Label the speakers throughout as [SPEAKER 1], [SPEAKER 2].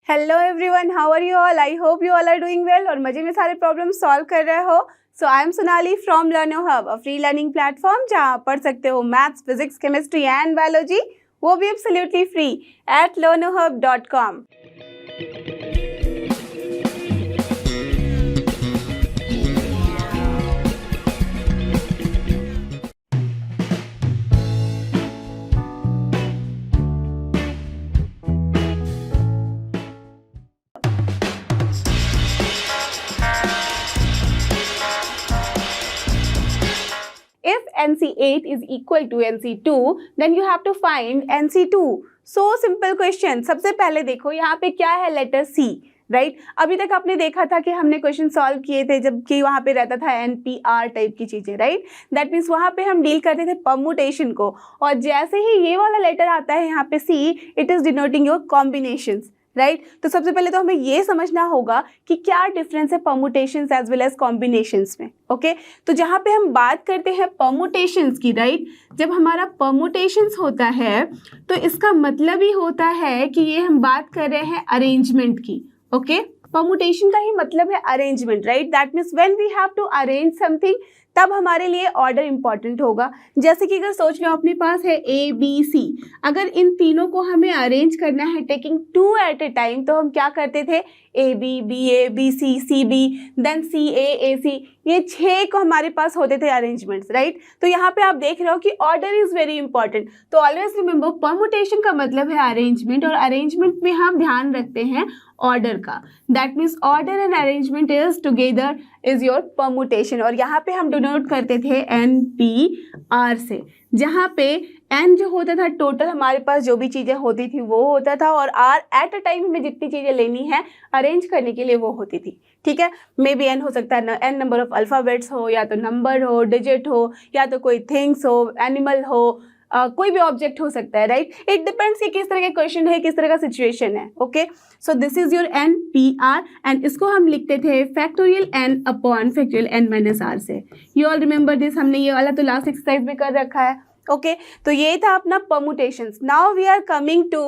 [SPEAKER 1] Hello everyone, how are you all? I hope you all are doing well और मजे में सारे problem solve कर रहे हो। So I am Sonali from Learno Hub, a free learning platform जहां आप पढ़ सकते हो maths, physics, chemistry and biology, वो भी absolutely free at learnohub.com। If NC8 is equal to NC2, then you have to find NC2. So simple question। सबसे पहले देखो यहाँ पे क्या है, लेटर C, राइट। अभी तक आपने देखा था कि हमने क्वेश्चन सॉल्व किए थे जबकि वहाँ पे रहता था NPR टाइप की चीज़ें, राइट। दैट मीन्स वहाँ पे हम डील करते थे परमुटेशन को, और जैसे ही ये वाला लेटर आता है यहाँ पे C, it is denoting your combinations, right. तो सबसे पहले तो हमें ये समझना होगा कि क्या डिफरेंस है permutations as well as combinations में। ओके, तो जहाँ पे हम बात करते हैं परमुटेशंस की, राइट, जब हमारा परमुटेशंस होता है तो इसका मतलब ही होता है कि ये हम बात कर रहे हैं अरेंजमेंट की। ओके, परमुटेशन का ही मतलब है arrangement, right. That means when we have to arrange something, तब हमारे लिए ऑर्डर इंपॉर्टेंट होगा। जैसे कि अगर सोच लो अपने पास है A B C, अगर इन तीनों को हमें अरेंज करना है टेकिंग 2 एट ए टाइम, तो हम क्या करते थे, A B B A B C C B then C A A C, ये 6 को हमारे पास होते थे अरेंजमेंट्स, राइट। तो यहाँ पे आप देख रहे हो कि ऑर्डर इज वेरी इंपॉर्टेंट। तो ऑलवेज रिमेंबर परमुटेशन का मतलब है अरेंजमेंट, और अरेंजमेंट में हम ध्यान रखते हैं ऑर्डर का। That means order and arrangement is together is your permutation. और यहाँ पे हम डिनोट करते थे NPR से, जहाँ पे N जो होता था टोटल हमारे पास जो भी चीज़ें होती थी वो होता था, और R एट अ टाइम हमें जितनी चीज़ें लेनी है अरेंज करने के लिए वो होती थी। ठीक है, मे बी N हो सकता है N नंबर ऑफ अल्फ़ाबेट्स हो, या तो नंबर हो, डिजिट हो, या तो कोई थिंग्स हो, एनिमल हो, कोई भी ऑब्जेक्ट हो सकता है, राइट। इट डिपेंड्स कि किस तरह का क्वेश्चन है, किस तरह का सिचुएशन है। Okay, so this is your NPR, and इसको हम लिखते थे factorial N upon factorial N minus R से। यू ऑल रिमेंबर दिस, हमने ये वाला तो लास्ट एक्सरसाइज में कर रखा है। ओके, तो ये था अपना permutations. Now we are coming to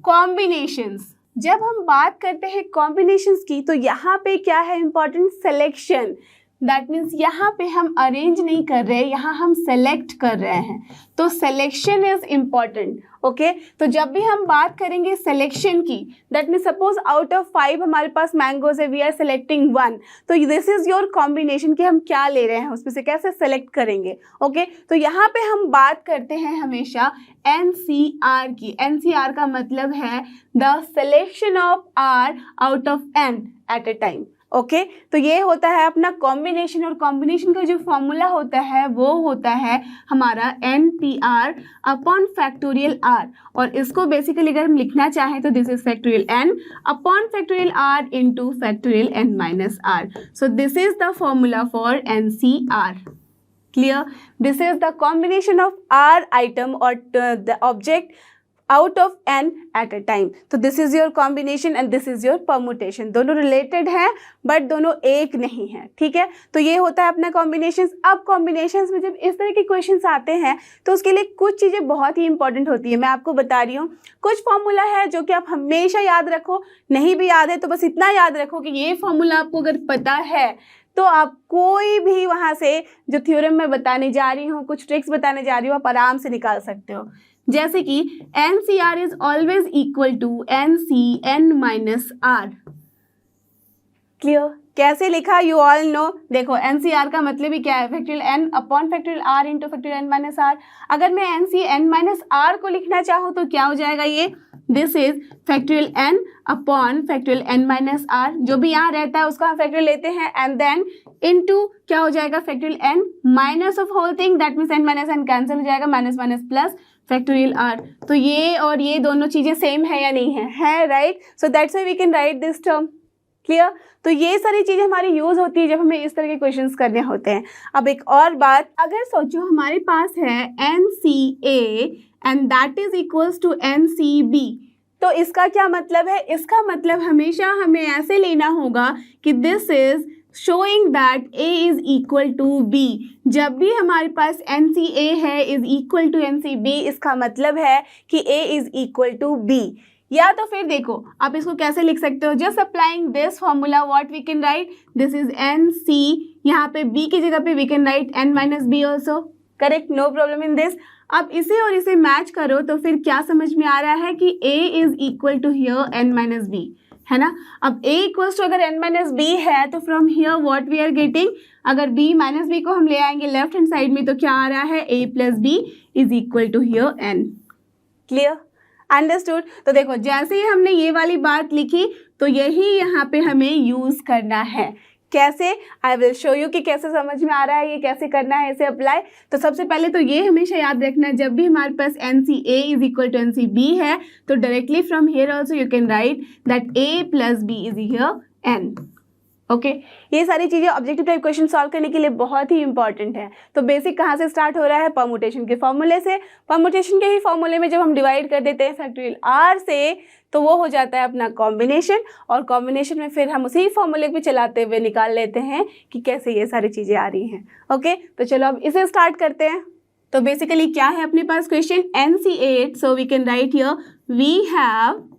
[SPEAKER 1] combinations. जब हम बात करते हैं कॉम्बिनेशंस की, तो यहाँ पे क्या है इंपॉर्टेंट, सिलेक्शन। दैट मीन्स यहाँ पे हम अरेंज नहीं कर रहे, यहाँ हम सेलेक्ट कर रहे हैं, तो सिलेक्शन इज इम्पॉर्टेंट। ओके, तो जब भी हम बात करेंगे सिलेक्शन की, that means suppose out of 5 हमारे पास मैंगोज है, वी आर सेलेक्टिंग 1, तो दिस इज योर कॉम्बिनेशन कि हम क्या ले रहे हैं, उसमें से कैसे सेलेक्ट करेंगे। ओके, तो यहाँ पे हम बात करते हैं हमेशा NCR की। NCR का मतलब है the selection of R out of N at a time. Okay, तो ये होता है अपना कॉम्बिनेशन, और कॉम्बिनेशन का जो फॉर्मूला होता है वो होता है हमारा NPR अपॉन फैक्टोरियल R, और इसको बेसिकली अगर हम लिखना चाहें तो this is factorial N upon factorial R into factorial N minus R। So this is the formula for NCR। Clear? This is the combination of R item और the object out of N at a time। तो this is your combination and this is your permutation. दोनों related हैं but दोनों एक नहीं है। ठीक है, तो ये होता है अपना कॉम्बिनेशंस। अब कॉम्बिनेशंस में जब इस तरह के क्वेश्चंस आते हैं तो उसके लिए कुछ चीज़ें बहुत ही इंपॉर्टेंट होती है। मैं आपको बता रही हूँ, कुछ फॉर्मूला है जो कि आप हमेशा याद रखो, नहीं भी याद है तो बस इतना याद रखो कि ये फॉर्मूला आपको अगर पता है तो आप कोई भी वहाँ से जो थ्योरम मैं बताने जा रही हूँ, कुछ ट्रिक्स बताने जा रही हूँ, आप आराम से निकाल सकते हो। जैसे कि NCR is always equal to NCN minus R। Clear? कैसे लिखा, यू ऑल नो। देखो NCR का मतलब ही क्या है, factorial N upon factorial R into factorial N minus R। अगर मैं NCN माइनस R को लिखना चाहूँ तो क्या हो जाएगा, ये this is factorial N upon factorial N minus R। जो भी यहाँ रहता है उसका हम फैक्टोरियल लेते हैं, एंड देन इनटू क्या हो जाएगा, factorial N minus of whole thing, that means N minus N cancel हो जाएगा, minus minus plus factorial R। तो ये और ये दोनों चीज़ें सेम है या नहीं है, right. So that's why we can write this term. Clear? तो ये सारी चीज़ें हमारी यूज़ होती है जब हमें इस तरह के क्वेश्चंस करने होते हैं। अब एक और बात, अगर सोचो हमारे पास है NCA and that is equals to NCB, तो इसका क्या मतलब है, इसका मतलब हमेशा हमें ऐसे लेना होगा कि this is showing that A is equal to B। जब भी हमारे पास NCA है is equal to NCB, इसका मतलब है कि A is equal to B। या तो फिर देखो आप इसको कैसे लिख सकते हो, just applying this formula what we can write, this is N C, यहाँ पे बी की जगह पे we can write N minus B also, correct, no problem in this. अब इसे और इसे मैच करो तो फिर क्या समझ में आ रहा है कि a is equal to here N minus B, है ना। अब a इक्वल्स टू अगर n माइनस बी है तो from here what we are getting, अगर b माइनस बी को हम ले आएंगे लेफ्ट हैंड साइड में तो क्या आ रहा है, a plus B is equal to here n। Clear, understood. तो देखो जैसे ही हमने ये वाली बात लिखी तो यही यहाँ पे हमें यूज करना है। कैसे, आई विल शो यू कि कैसे समझ में आ रहा है, ये कैसे करना है इसे अप्लाई। तो सबसे पहले तो ये हमेशा याद रखना, जब भी हमारे पास N C A is equal to N C B है तो directly from here also you can write that A plus B is here N. Okay, ये सारी चीज़ें ऑब्जेक्टिव टाइप क्वेश्चन सॉल्व करने के लिए बहुत ही इंपॉर्टेंट है। तो बेसिक कहाँ से स्टार्ट हो रहा है, परमुटेशन के फॉर्मूले से। परमुटेशन के ही फॉर्मूले में जब हम डिवाइड कर देते हैं फैक्टोरियल आर से तो वो हो जाता है अपना कॉम्बिनेशन, और कॉम्बिनेशन में फिर हम उसी फॉर्मूले पे चलाते हुए निकाल लेते हैं कि कैसे ये सारी चीज़ें आ रही हैं। ओके, तो चलो अब इसे स्टार्ट करते हैं। तो बेसिकली क्या है अपने पास question, NC8, so we can write here we have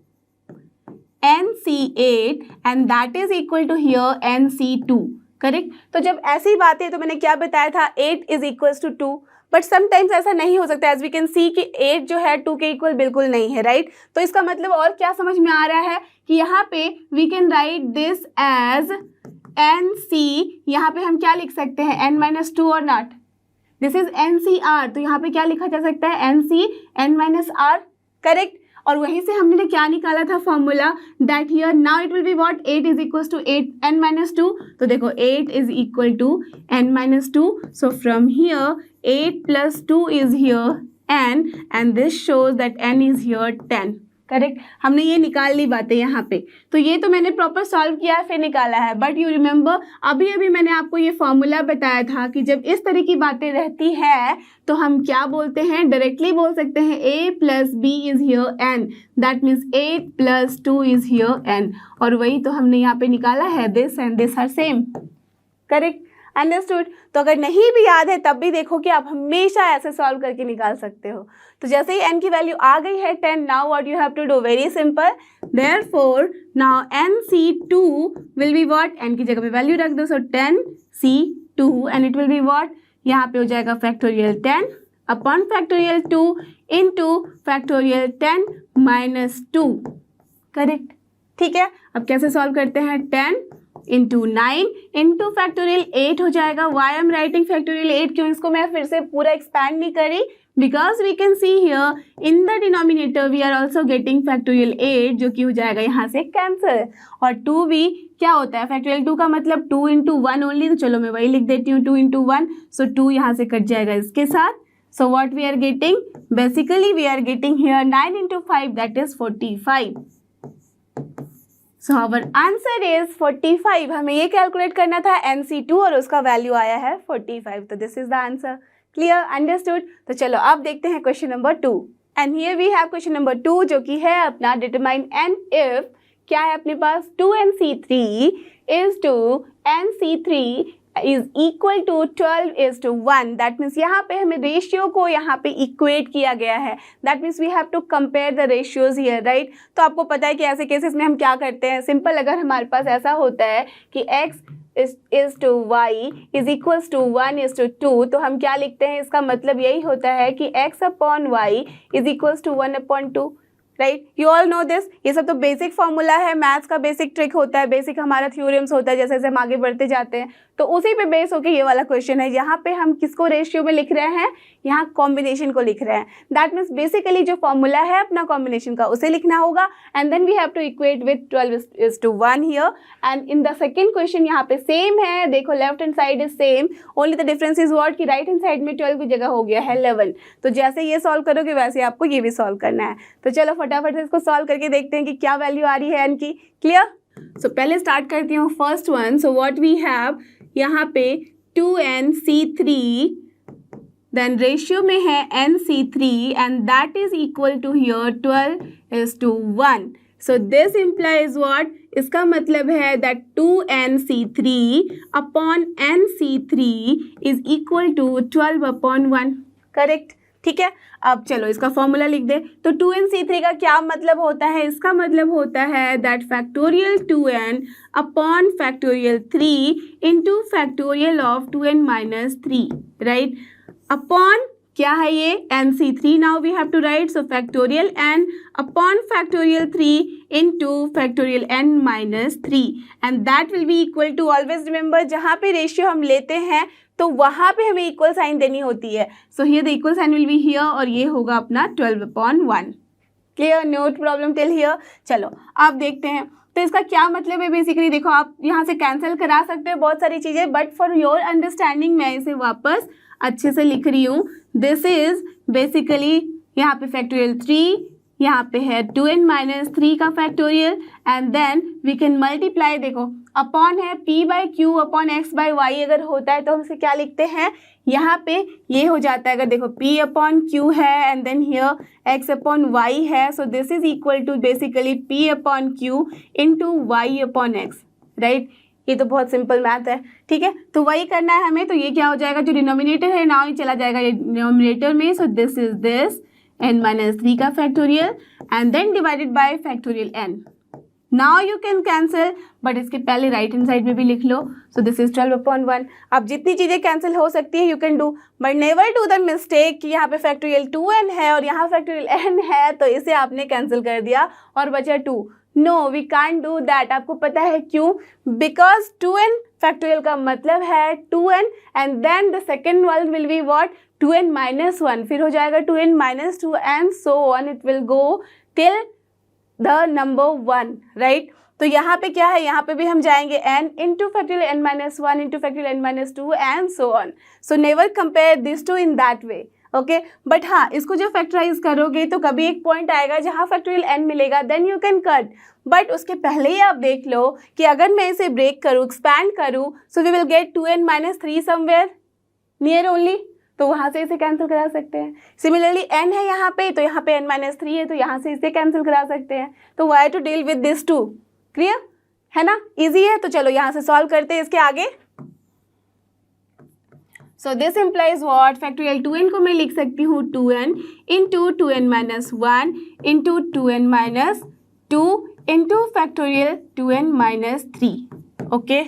[SPEAKER 1] NC8 and that is equal to here NC2, correct. तो जब ऐसी बात है तो मैंने क्या बताया था, 8 is equals to 2, but sometimes ऐसा नहीं हो सकता, एज वी कैन सी कि 8 जो है 2 के इक्वल बिल्कुल नहीं है, राइट। तो इसका मतलब और क्या समझ में आ रहा है कि यहाँ पे we can write this as NC, यहाँ पे हम क्या लिख सकते हैं, n माइनस 2 और नॉट, दिस इज NCR, तो यहाँ पे क्या लिखा जा सकता है, NC n minus R, correct. और वहीं से हमने क्या निकाला था formula, that here now it will be what, 8 is equal to 8 n minus 2, तो देखो 8 is equal to n minus 2, so from here 8 plus 2 is here n and this shows that n is here 10, correct. हमने ये निकाल ली बातें यहाँ पे, तो ये तो मैंने प्रॉपर सॉल्व किया है फिर निकाला है, बट यू रिमेंबर अभी अभी मैंने आपको ये फॉर्मूला बताया था कि जब इस तरह की बातें रहती है तो हम क्या बोलते हैं, डायरेक्टली बोल सकते हैं a plus B is here n, that means 8 plus 2 is here n, और वही तो हमने यहाँ पे निकाला है, this and this are same, correct, understood. तो अगर नहीं भी याद है तब भी देखो कि आप हमेशा ऐसे सॉल्व करके निकाल सकते हो। तो जैसे ही n की वैल्यू आ गई है 10, now what you have to do, very simple, therefore now NC2 will be what, n की जगह पे वैल्यू रख दो, so 10C2 and it will be what, यहाँ पे हो जाएगा factorial 10 upon factorial 2 into factorial 10 minus 2, correct. ठीक है, अब कैसे सॉल्व करते हैं, 10 इंटू 9 इंटू फैक्टोरियल 8 हो जाएगा। Why I am writing factorial 8, क्यों इसको मैं फिर से पूरा एक्सपैंड नहीं करी, because we can see here in the denominator we are also getting factorial 8, जो कि हो जाएगा यहाँ से कैंसिल, और 2 भी क्या होता है, फैक्टोरियल 2 का मतलब 2 इंटू 1 ओनली, तो चलो मैं वही लिख देती हूँ 2 इंटू 1, सो 2 यहाँ से कट जाएगा इसके साथ, so what we are getting, basically we are getting here 9 into 5 that is 45, so our answer is 45। हमें ये कैलकुलेट करना था NC2 और उसका वैल्यू आया है 45, तो this is the answer. Clear, understood. तो चलो अब देखते हैं question number 2, and here we have question number 2 जो कि है अपना डिटरमाइन एंड इफ, क्या है अपने पास, 2NC3 is to NC3 is equal to 12:1, that means यहाँ पे हमें रेशियो को यहाँ पे इक्वेट किया गया है, that means we have to compare the ratios here, right. तो आपको पता है कि ऐसे केसेस में हम क्या करते हैं, सिंपल, अगर हमारे पास ऐसा होता है कि x is to y is equals to 1:2, तो हम क्या लिखते हैं, इसका मतलब यही होता है कि x upon y is equals to 1/2, right. You all no this, ये सब तो बेसिक फॉर्मूला है, मैथ्स का बेसिक ट्रिक होता है, बेसिक हमारा थ्योरम्स होता है, जैसे जैसे हम आगे बढ़ते जाते हैं तो उसी पे बेस होके ये वाला क्वेश्चन है। यहाँ पे हम किसको रेशियो में लिख रहे हैं, यहाँ कॉम्बिनेशन को लिख रहे हैं, दैट मीन्स बेसिकली जो फॉर्मूला है अपना कॉम्बिनेशन का उसे लिखना होगा, and then we have to equate with 12:1 here, and in the second question यहाँ पे सेम है, देखो left hand side is same, only the difference is what कि राइट हैंड साइड में 12 की जगह हो गया है 11, तो जैसे ये सॉल्व करोगे वैसे आपको ये भी सॉल्व करना है। तो चलो फटाफट से इसको सॉल्व करके देखते हैं कि क्या वैल्यू आ रही है n की। क्लियर, सो पहले स्टार्ट करती हूँ first one, so what we have यहाँ पे 2NC3, देन रेशियो में है NC3 and that is equal to here 12:1, so this implies what, इसका मतलब है that 2NC3 upon NC3 is equal to 12/1, correct. ठीक है। अब चलो इसका फॉर्मूला लिख दे। तो 2nc3 का क्या मतलब होता है? इसका मतलब होता है that factorial 2n upon factorial 3 into factorial of 2n minus 3, right. Upon क्या है ये? nc3 now we have to write, so factorial n upon factorial 3 into factorial n minus 3 and that will be equal to, always remember जहाँ पे ratio हम लेते हैं तो वहाँ पे हमें इक्वल साइन देनी होती है। So here the equal sign will be here और ये होगा अपना 12/1। Clear? Not problem till here. चलो आप देखते हैं तो इसका क्या मतलब है। बेसिकली देखो, आप यहाँ से कैंसिल करा सकते हो बहुत सारी चीज़ें, बट फॉर योर अंडरस्टैंडिंग मैं इसे वापस अच्छे से लिख रही हूँ। दिस इज बेसिकली यहाँ पे फैक्टोरियल 3, यहाँ पे है 2n माइनस 3 का factorial and then we can multiply. देखो अपॉन है p by q upon x by y, अगर होता है तो हम इसे क्या लिखते हैं? यहाँ पे ये हो जाता है, अगर देखो p अपॉन क्यू है and then here x upon y है, so this is equal to basically p upon q into y upon x, right. ये तो बहुत सिंपल मैथ है, ठीक है। तो वही करना है हमें। तो ये क्या हो जाएगा? जो डिनोमिनेटर है नाउ ये चला जाएगा डिनोमिनेटर में, so this is this n minus 3 का factorial and then divided by factorial n। Now you can cancel, but इसके पहले राइट हैंड साइड में भी लिख लो। So this is 12/1। अब जितनी चीज़ें कैंसिल हो सकती है you can do, but never do the mistake कि यहाँ पे फैक्टोरियल 2n है और यहाँ फैक्टोरियल n है तो इसे आपने कैंसिल कर दिया और बचा 2। No, we can't do that. आपको पता है क्यों? बिकॉज 2n फैक्टोरियल का मतलब है 2n and then the second one will be what? 2n minus 1, फिर हो जाएगा 2n minus 2 and so on, it will go till the number 1, right. तो यहाँ पे क्या है? यहाँ पे भी हम जाएंगे n into factorial n minus 1 into factorial n minus 2 and so on. So never compare this to in that way, okay. But हाँ, इसको जो फैक्टराइज करोगे तो कभी एक पॉइंट आएगा जहाँ फैक्टोरियल n मिलेगा, then you can cut. But उसके पहले ही आप देख लो कि अगर मैं इसे ब्रेक करूँ, एक्सपैंड करूँ, so we will get 2n minus 3 somewhere near only, तो वहाँ से इसे कैंसिल करा सकते हैं। सिमिलरली n है यहाँ पे, तो यहाँ पे n माइनस 3 है, तो यहाँ से इसे कैंसिल करा सकते हैं। तो why to deal with this too? Clear है ना? इजी है। तो चलो यहाँ से सॉल्व करते हैं इसके आगे। So this implies what? Factorial 2n को मैं लिख सकती हूँ 2n into 2n minus 1 into 2n minus 2 into factorial 2n minus 3, okay.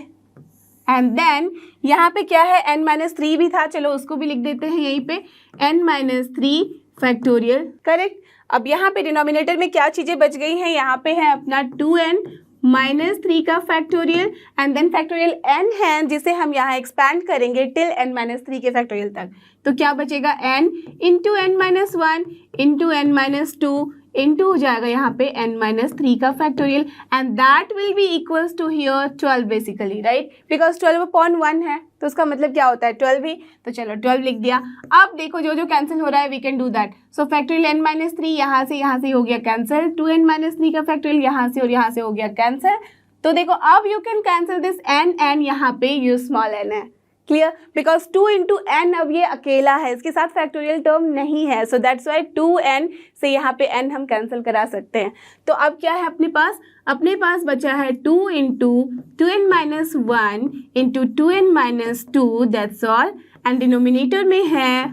[SPEAKER 1] And then यहाँ पे क्या है? n माइनस 3 भी था, चलो उसको भी लिख देते हैं यहीं पे, n माइनस 3 फैक्टोरियल, करेक्ट। अब यहाँ पे डिनोमिनेटर में क्या चीज़ें बच गई हैं? यहाँ पे है अपना 2n माइनस 3 का factorial and then factorial n है जिसे हम यहाँ एक्सपैंड करेंगे टिल n माइनस 3 के फैक्टोरियल तक। तो क्या बचेगा? n into n minus 1 into n minus 2 into हो जाएगा यहाँ पे n माइनस 3 का factorial and that will be equals to here 12 basically, right. Because 12/1 है तो उसका मतलब क्या होता है? 12 ही। तो चलो 12 लिख दिया। अब देखो जो जो कैंसिल हो रहा है we can do that. So factorial n minus 3 यहाँ से हो गया कैंसिल, 2n माइनस 3 का फैक्टोरियल यहाँ से और यहाँ से हो गया कैंसिल। तो देखो अब you can cancel this n यहाँ पे यू स्मॉल n है, क्लियर। बिकॉज 2 इंटू n अब ये अकेला है, इसके साथ फैक्टोरियल टर्म नहीं है, सो दैट्स वाई 2n से यहाँ पे n हम कैंसिल करा सकते हैं। तो अब क्या है अपने पास बचा है 2 into 2n minus 1 into 2n minus 2, that's all. And denominator में है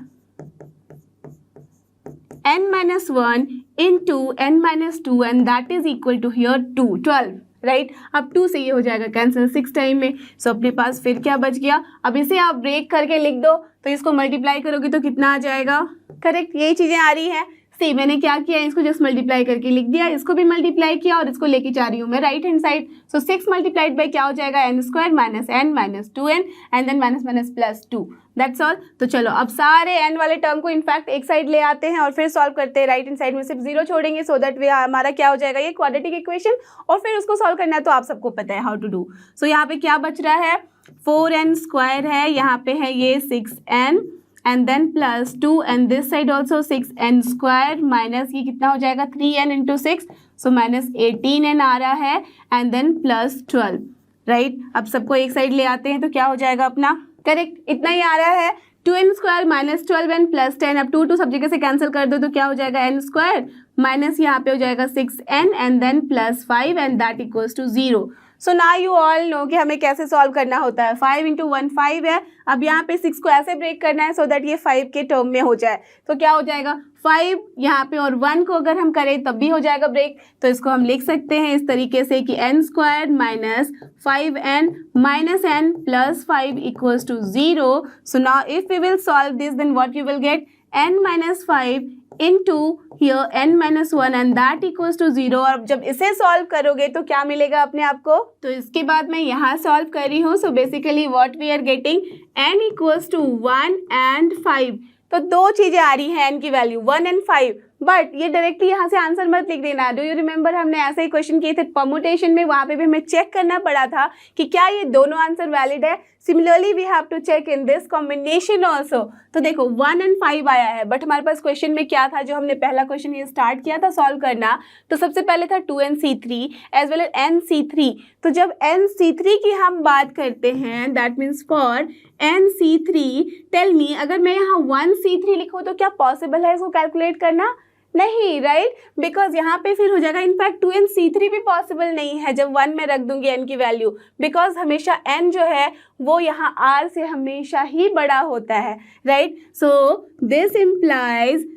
[SPEAKER 1] n minus 1 into n minus 2 and that is equal to here 12, right. अब 2 से ये हो जाएगा कैंसिल 6 टाइम में। सो अपने पास फिर क्या बच गया? अब इसे आप ब्रेक करके लिख दो, तो इसको मल्टीप्लाई करोगे तो कितना आ जाएगा? करेक्ट, यही चीज़ें आ रही हैं। सी मैंने क्या किया? इसको जस्ट मल्टीप्लाई करके लिख दिया, इसको भी मल्टीप्लाई किया और इसको लेके जा रही हूँ मैं right hand side. So 6 multiplied by क्या हो जाएगा? n square minus n minus 2n and then minus minus plus 2, that's all. तो चलो अब सारे n वाले टर्म को इनफैक्ट एक साइड ले आते हैं और फिर सॉल्व करते हैं। राइट हैंड साइड में सिर्फ 0 छोड़ेंगे, सो दैट वे हमारा क्या हो जाएगा? ये क्वाड्रेटिक इक्वेशन, और फिर उसको सॉल्व करना है तो आप सबको पता है हाउ टू डू। सो यहाँ पे क्या बच रहा है? 4n स्क्वायर है, यहाँ पे है ये 6n and then plus 2 and this side also 6n square minus ये कितना हो जाएगा? 3n into 6, so minus 18n आ रहा है एंड देन प्लस 12, राइट। अब सबको एक साइड ले आते हैं तो क्या हो जाएगा अपना? करेक्ट, इतना ही आ रहा है। 2n square minus 12n plus 10, अब 2 सब जगह से कैंसिल कर दो तो क्या हो जाएगा? n स्क्वायर माइनस यहाँ पे हो जाएगा 6n and then plus 5 and that equals to 0। So now you all know कि हमें कैसे सॉल्व करना होता है। 5 इंटू 1 5 है। अब यहाँ पे 6 को ऐसे ब्रेक करना है सो दैट ये 5 के टर्म में हो जाए। तो क्या हो जाएगा 5 यहाँ पे और 1 को अगर हम करें तब भी हो जाएगा ब्रेक। तो इसको हम लिख सकते हैं इस तरीके से कि n square minus 5n minus n plus 5 equals to 0। So now if we will solve this then what you will get n minus 5 into here n minus 1 and that equals to 0। और जब इसे solve करोगे तो क्या मिलेगा अपने आप को। तो इसके बाद मैं यहाँ सॉल्व कर रही हूँ। So basically what we are getting n equals to 1 and 5। तो दो चीज़ें आ रही हैं n की वैल्यू 1 and 5, बट ये डायरेक्टली यहाँ से आंसर मत लिख देना। डू यू रिमेंबर हमने ऐसे ही क्वेश्चन किए थे परमुटेशन में, वहाँ पे भी हमें चेक करना पड़ा था कि क्या ये दोनों आंसर वैलिड है। Similarly we have to check in this combination also. तो देखो 1 and 5 आया है, बट हमारे पास क्वेश्चन में क्या था, जो हमने पहला क्वेश्चन ये स्टार्ट किया था सॉल्व करना, तो सबसे पहले था 2nc3 as well as nc3। तो जब nc3 की हम बात करते हैं that means for nc3 tell me, अगर मैं यहाँ 1c3 लिखूँ तो क्या पॉसिबल है इसको कैलकुलेट करना। नहीं, राइट, बिकॉज यहाँ पे फिर हो जाएगा। इनफैक्ट 2nc3 भी पॉसिबल नहीं है जब 1 में रख दूंगी n की वैल्यू, बिकॉज हमेशा n जो है वो यहाँ r से हमेशा ही बड़ा होता है, right. So this implies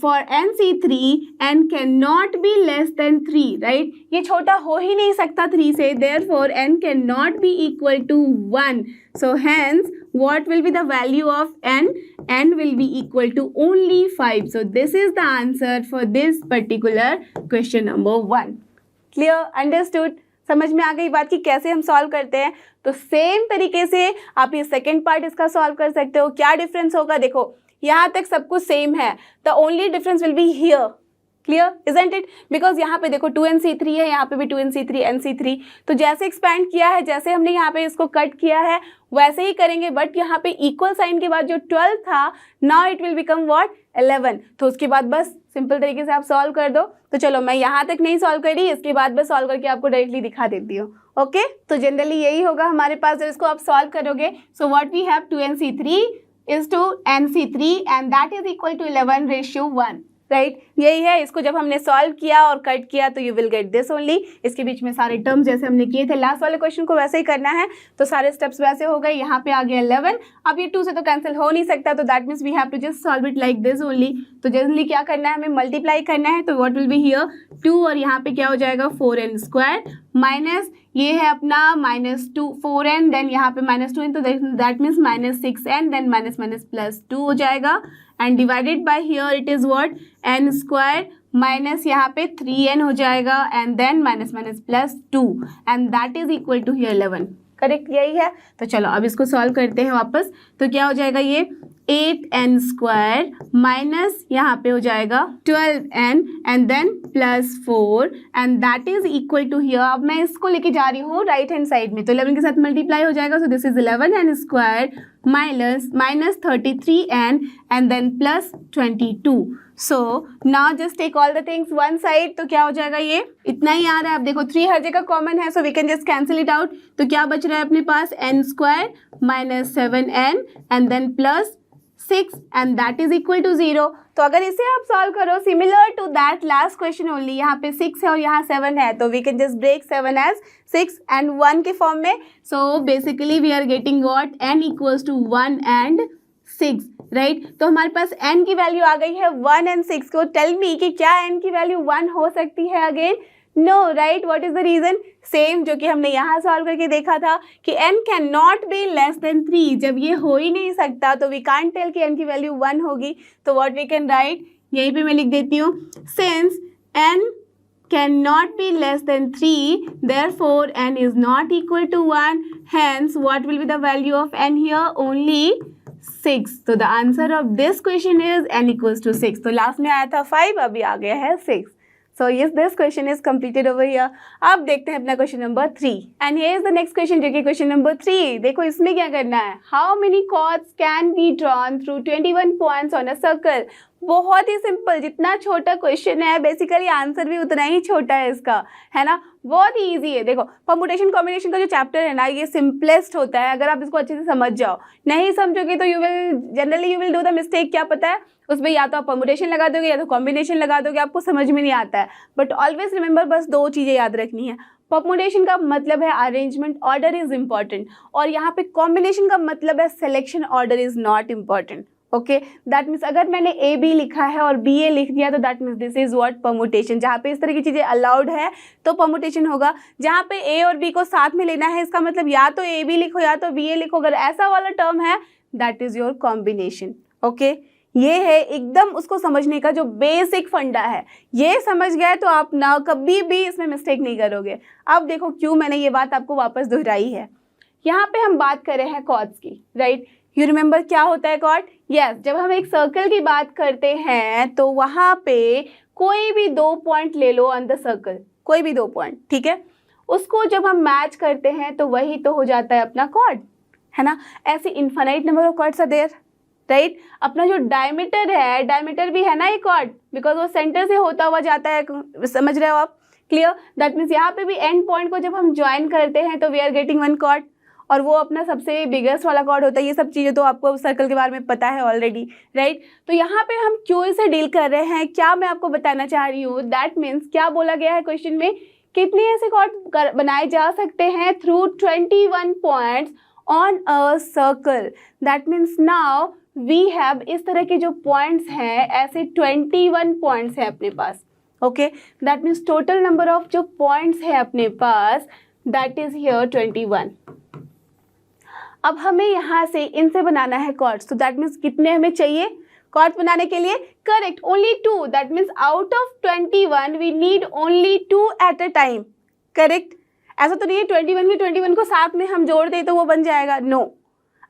[SPEAKER 1] for nc3 n can not be less than 3, right. ये छोटा हो ही नहीं सकता 3 से, therefore n can not be equal to 1। So hence what will be the value of n? n will be equal to only 5. So this is the answer for this particular question number 1. Clear? Understood? समझ में आ गई बात कि कैसे हम solve करते हैं। तो सेम तरीके से आप ये सेकेंड पार्ट इसका सॉल्व कर सकते हो। क्या डिफरेंस होगा, देखो यहाँ तक सब कुछ सेम है, the only difference will be here. Clear isn't it, because यहाँ पे देखो 2nc3 है, यहाँ पे भी 2nc3 nc3। तो जैसे एक्सपैंड किया है, जैसे हमने यहाँ पे इसको कट किया है वैसे ही करेंगे, बट यहाँ पे इक्वल साइन के बाद जो 12 था now it will become what 11। तो उसके बाद बस सिंपल तरीके से आप सॉल्व कर दो। तो चलो मैं यहाँ तक नहीं सॉल्व करी, इसके बाद बस सॉल्व करके आपको डायरेक्टली दिखा देती हूँ। ओके, तो जनरली यही होगा हमारे पास जब इसको आप सॉल्व करोगे। So what we have 2nc3 is to nc3 and that is equal to 11:1, right, यही है। इसको जब हमने सॉल्व किया और कट किया तो you will get this only. इसके बीच में सारे टर्म जैसे हमने किए थे लास्ट वाले क्वेश्चन को वैसे ही करना है। तो सारे स्टेप्स वैसे हो गए। यहाँ पे आ गया 11। अब ये 2 से तो कैंसिल हो नहीं सकता, तो that means we have to just solve it like this only. तो जनरली क्या करना है, हमें मल्टीप्लाई करना है। तो व्हाट विल बी हियर 2 और यहाँ पे क्या हो जाएगा 4n स्क्वायर माइनस ये है अपना माइनस 4n, देन यहाँ पे -2n, तो that means -6n, then minus minus plus 2 हो जाएगा and divided by here it is what n square minus यहाँ पे 3n हो जाएगा and then minus minus plus 2 and that is equal to here 11। Correct, यही है। तो चलो अब इसको सॉल्व करते हैं वापस। तो क्या हो जाएगा ये 8n स्क्वायर माइनस यहाँ पे हो जाएगा 12n and then plus 4 and that is equal to here. अब मैं इसको लेके जा रही हूँ राइट हैंड साइड में, तो 11 के साथ मल्टीप्लाई हो जाएगा। So this is 11n square minus 33n and then plus 22। So now just take all the things one side. तो क्या हो जाएगा, ये इतना ही आ रहा है। अब देखो 3 हर जगह कॉमन है, so we can just cancel it out. तो क्या बच रहा है अपने पास n square minus 7n and then plus 6 and that is equal to 0। तो अगर इसे आप सॉल्व करो similar to that last question only, यहाँ पे 6 है और यहाँ 7 है, तो we can just break 7 as 6 and 1 के फॉर्म में। So basically we are getting what n equals to 1 and 6, right. तो हमारे पास n की वैल्यू आ गई है 1 एंड 6 को। टेल मी कि क्या n की वैल्यू 1 हो सकती है again? No, right. What is the reason? Same जो कि हमने यहाँ सॉल्व करके देखा था कि n can not be less than 3। जब ये हो ही नहीं सकता तो वी कांट टेल कि n की वैल्यू 1 होगी। तो व्हाट वी कैन राइट, यहीं पे मैं लिख देती हूँ, since n cannot be less than 3, therefore n is not equal to 1. Hence, what will be the value of n here? Only 6. So the answer of this question is n equals to 6. तो last में आया था 5, अभी आ गया है 6. So yes, this question is completed over here. अब देखते हैं अपना question number 3. And here is the next question, जो कि क्वेश्चन नंबर 3. देखो इसमें क्या करना है. How many chords can be drawn through 21 points on a circle? बहुत ही सिंपल, जितना छोटा क्वेश्चन है बेसिकली आंसर भी उतना ही छोटा है इसका, है ना, बहुत ही इजी है। देखो परमुटेशन कॉम्बिनेशन का जो चैप्टर है ना, ये सिंपलेस्ट होता है अगर आप इसको अच्छे से समझ जाओ। नहीं समझोगे तो you will do the mistake. क्या पता है उसमें या तो आप परमुटेशन लगा दोगे या तो कॉम्बिनेशन लगा दोगे, आपको समझ में नहीं आता है। बट ऑलवेज रिमेंबर, बस 2 चीज़ें याद रखनी है। परमुटेशन का मतलब है अरेंजमेंट ऑर्डर इज इंपॉर्टेंट, और यहाँ पे कॉम्बिनेशन का मतलब है selection order is not important. Okay, that means अगर मैंने ए बी लिखा है और बी ए लिख दिया तो that means this is what permutation. जहाँ पे इस तरह की चीज़ें अलाउड है तो परमुटेशन होगा। जहाँ पे ए और बी को साथ में लेना है, इसका मतलब या तो ए बी लिखो या तो बी ए लिखो, अगर ऐसा वाला टर्म है that is your combination. Okay, ये है एकदम उसको समझने का जो बेसिक फंडा है। ये समझ गए तो आप ना कभी भी इसमें मिस्टेक नहीं करोगे। अब देखो क्यों मैंने ये बात आपको वापस दोहराई है। यहाँ पे हम बात कर रहे हैं कॉर्ड्स की, राइट। यू रिमेंबर क्या होता है कॉर्ड? यस, जब हम एक सर्कल की बात करते हैं तो वहाँ पे कोई भी 2 पॉइंट ले लो ऑन द सर्कल, कोई भी 2 पॉइंट, ठीक है। उसको जब हम मैच करते हैं तो वही तो हो जाता है अपना कॉर्ड, है ना। ऐसे infinite number of chords are there, right. अपना जो डायमीटर है, डायमीटर भी है ना एक कॉर्ड, बिकॉज वो सेंटर से होता हुआ जाता है, समझ रहे हो आप? क्लियर? दैट मीन्स यहाँ पे भी एंड पॉइंट को जब हम ज्वाइन करते हैं तो वी आर गेटिंग 1 कॉर्ड, और वो अपना सबसे बिगेस्ट वाला कॉर्ड होता है। ये सब चीज़ें तो आपको सर्कल के बारे में पता है ऑलरेडी, राइट। तो यहाँ पे हम क्यों से डील कर रहे हैं, क्या मैं आपको बताना चाह रही हूँ, दैट मीन्स क्या बोला गया है क्वेश्चन में, कितने ऐसे कॉर्ड बनाए जा सकते हैं through 21 points on a circle. That means now we have इस तरह के जो पॉइंट्स हैं, ऐसे 21 पॉइंट्स हैं अपने पास। Okay, that means total number of जो पॉइंट्स है अपने पास दैट इज हियर 21। अब हमें यहाँ से इनसे बनाना है कॉर्ड्स, तो दैट मीन्स कितने हमें चाहिए कॉर्ड्स बनाने के लिए? Correct, only 2। That means out of 21 we need only 2 at a time. Correct, ऐसा तो नहीं है 21 के 21 को साथ में हम जोड़ दें तो वो बन जाएगा, नो।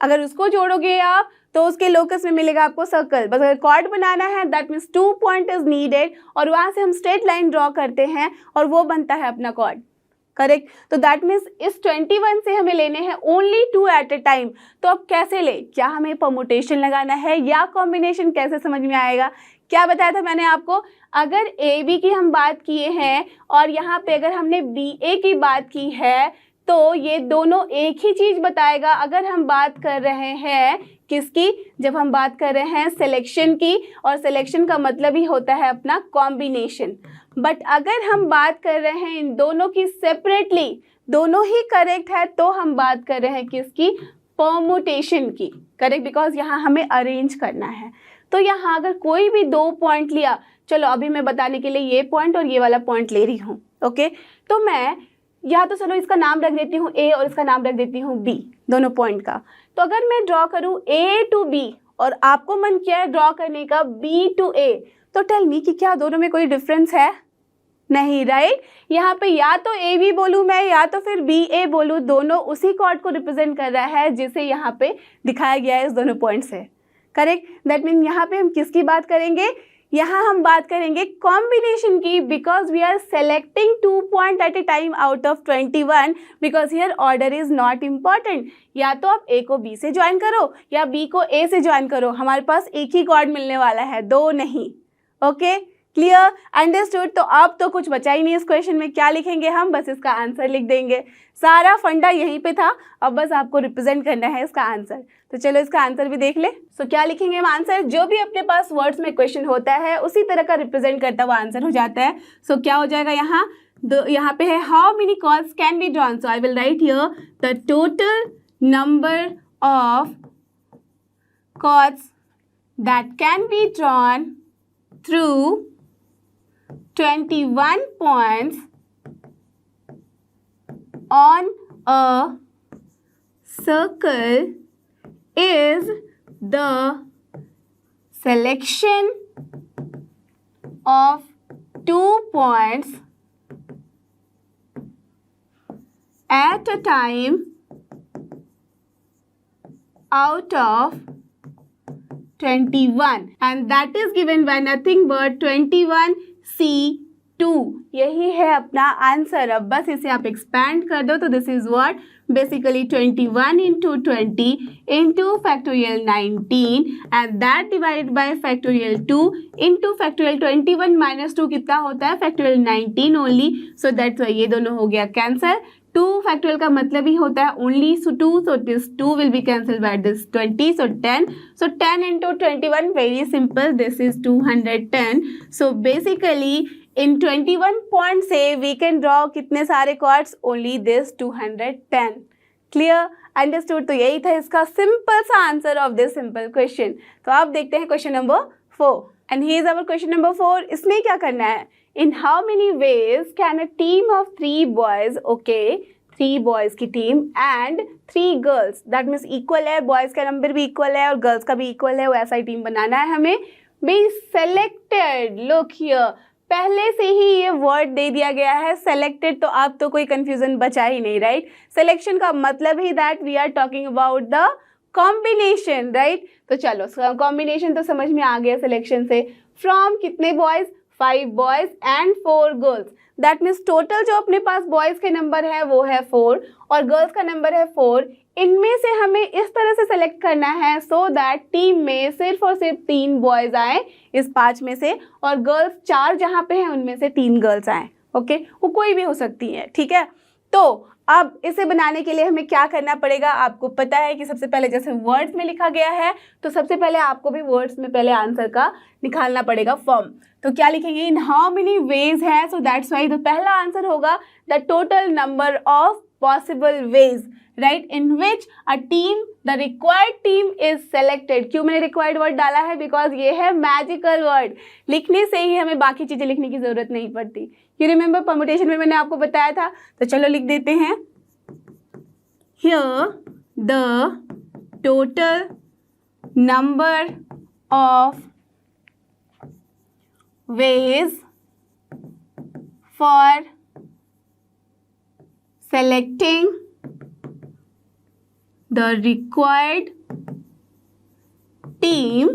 [SPEAKER 1] अगर उसको जोड़ोगे आप तो उसके लोकस में मिलेगा आपको सर्कल। बस अगर कॉर्ड बनाना है that means 2 point is needed, और वहाँ से हम स्ट्रेट लाइन ड्रॉ करते हैं और वो बनता है अपना कॉर्ड। करेक्ट, तो दैट मीन्स इस 21 से हमें लेने हैं ओनली 2 एट अ टाइम। तो अब कैसे ले, क्या हमें परमुटेशन लगाना है या कॉम्बिनेशन, कैसे समझ में आएगा? क्या बताया था मैंने आपको, अगर ए बी की हम बात किए हैं और यहाँ पे अगर हमने बी ए की बात की है तो ये दोनों एक ही चीज़ बताएगा। अगर हम बात कर रहे हैं किसकी, जब हम बात कर रहे हैं सिलेक्शन की, और सिलेक्शन का मतलब ही होता है अपना कॉम्बिनेशन। बट अगर हम बात कर रहे हैं इन दोनों की सेपरेटली, दोनों ही करेक्ट है, तो हम बात कर रहे हैं किसकी, परमुटेशन की। करेक्ट, बिकॉज यहाँ हमें अरेंज करना है। तो यहाँ अगर कोई भी 2 पॉइंट लिया, चलो अभी मैं बताने के लिए ये पॉइंट और ये वाला पॉइंट ले रही हूँ। ओके, तो मैं या तो चलो इसका नाम रख देती हूँ ए और इसका नाम रख देती हूँ बी, दोनों पॉइंट का। तो अगर मैं ड्रॉ करूँ ए टू बी और आपको मन किया है ड्रॉ करने का बी टू ए, तो टेल मी कि क्या दोनों में कोई डिफरेंस है? नहीं, राइट। यहाँ पे या तो ए बी बोलूँ मैं या तो फिर बी ए बोलूँ, दोनों उसी कॉर्ड को रिप्रेजेंट कर रहा है जिसे यहाँ पे दिखाया गया है इस दोनों पॉइंट से। करेक्ट, दैट मीन यहाँ पे हम किसकी बात करेंगे, यहाँ हम बात करेंगे कॉम्बिनेशन की, because we are selecting 2 point at a time out of 21, because here order is not important. या तो आप ए को बी से ज्वाइन करो या बी को ए से ज्वाइन करो, हमारे पास एक ही कॉर्ड मिलने वाला है, 2 नहीं। Okay, clear, understood. तो अब तो कुछ बचा ही नहीं इस क्वेश्चन में, क्या लिखेंगे हम, बस इसका आंसर लिख देंगे। सारा फंडा यहीं पे था, अब बस आपको रिप्रेजेंट करना है इसका आंसर। तो चलो इसका आंसर भी देख ले। सो क्या लिखेंगे हम आंसर, जो भी अपने पास वर्ड्स में क्वेश्चन होता है उसी तरह का रिप्रेजेंट करता हुआ आंसर हो जाता है। सो क्या हो जाएगा यहाँ पे है how many chords can be drawn, so I will write here the total number of chords that can be drawn through 21 points on a circle is the selection of 2 points at a time out of 21, and that is given by nothing but 21C2, 2, यही है अपना answer. अब बस इसे आप expand कर दो तो this is what, basically 21 into 20 into factorial 19 and that divided by factorial 2 into factorial 21 minus 2 कितना होता है, factorial 19 only, so that's why ये दोनों हो गया कैंसर। 2 factorial का मतलब ही होता है only 2, so this 2 will be cancelled by this 20, so 10, so 10 into 21, very simple, this is 210, so basically in 21 point से we can draw कितने सारे chords, only this 210, clear, understood। तो यही था इसका सिंपल सा answer of this simple question. तो आप देखते हैं question number 4 and here is our question number 4। इसमें क्या करना है, in how many ways can a team of 3 boys, okay, 3 boys की team and 3 girls, that means equal है, boys का नंबर भी इक्वल है और गर्ल्स का भी इक्वल है, वैसा ही टीम बनाना है हमें, be selected, look here, पहले से ही ये वर्ड दे दिया गया है सेलेक्टेड, तो आप तो कोई कंफ्यूजन बचा ही नहीं, राइट। सिलेक्शन का मतलब ही that we are talking about the combination, right. तो चलो कॉम्बिनेशन तो समझ में आ गया सिलेक्शन से, फ्रॉम कितने boys, 5 boys and 4 girls, that means total जो अपने पास बॉयज के नंबर है वो है 4 और गर्ल्स का नंबर है 4। इनमें से हमें इस तरह से सेलेक्ट करना है सो दैट टीम में सिर्फ और सिर्फ 3 बॉयज आए इस 5 में से, और गर्ल्स 4 जहाँ पे हैं उनमें से 3 गर्ल्स आए, ओके, वो कोई भी हो सकती है, ठीक है। तो अब इसे बनाने के लिए हमें क्या करना पड़ेगा, आपको पता है कि सबसे पहले जैसे वर्ड्स में लिखा गया है तो सबसे पहले आपको भी वर्ड्स में पहले आंसर का निकालना पड़ेगा फॉर्म। तो क्या लिखेंगे, इन हाउ मेनी वेज है, सो दैट्स वाई तो पहला आंसर होगा the total number of possible ways, right, in which a team, the required team is selected. क्यों मैंने रिक्वायर्ड वर्ड डाला है, बिकॉज ये है मैजिकल वर्ड, लिखने से ही हमें बाकी चीजें लिखने की जरूरत नहीं पड़ती। यू रिमेंबर परमुटेशन में मैंने आपको बताया था, तो चलो लिख देते हैं, here the total number of ways for selecting the required team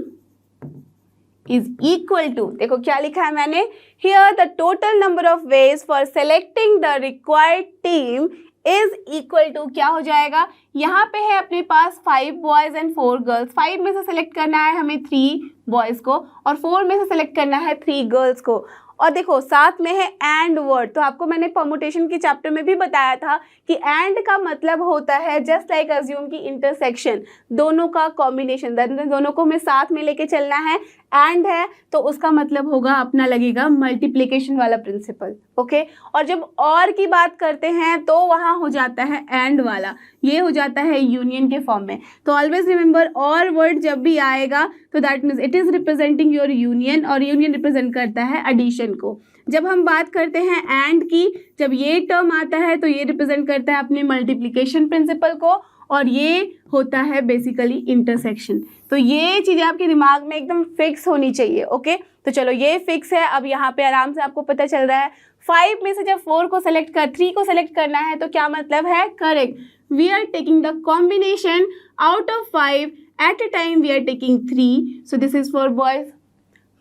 [SPEAKER 1] is equal to, देखो क्या लिखा है मैंने, here the total number of ways for selecting the required team is equal to, क्या हो जाएगा, यहाँ पे है अपने पास 5 बॉयज एंड 4 गर्ल्स, 5 में से सेलेक्ट करना है हमें 3 बॉयज को और 4 में से सेलेक्ट करना है 3 गर्ल्स को, और देखो साथ में है एंड वर्ड। तो आपको मैंने परमुटेशन के चैप्टर में भी बताया था कि एंड का मतलब होता है जस्ट लाइक अज्यूम की इंटरसेक्शन, दोनों का कॉम्बिनेशन, दोनों को हमें साथ में लेके चलना है, एंड है तो उसका मतलब होगा अपना लगेगा मल्टीप्लिकेशन वाला प्रिंसिपल, ओके। और जब और की बात करते हैं तो वहाँ हो जाता है एंड वाला, ये हो जाता है यूनियन के फॉर्म में। तो ऑलवेज रिमेंबर, और वर्ड जब भी आएगा तो that means it is representing your union, और यूनियन रिप्रेजेंट करता है एडिशन को। जब हम बात करते हैं एंड की, जब ये टर्म आता है तो ये रिप्रेजेंट करता है अपने मल्टीप्लिकेशन प्रिंसिपल को, और ये होता है बेसिकली इंटरसेक्शन। तो ये चीज़ें आपके दिमाग में एकदम फिक्स होनी चाहिए, ओके। तो चलो ये फिक्स है, अब यहाँ पे आराम से आपको पता चल रहा है 5 में से जब 3 को सेलेक्ट करना है तो क्या मतलब है, correct, we are taking the combination out of 5 at a time, we are taking 3, so this is for boys,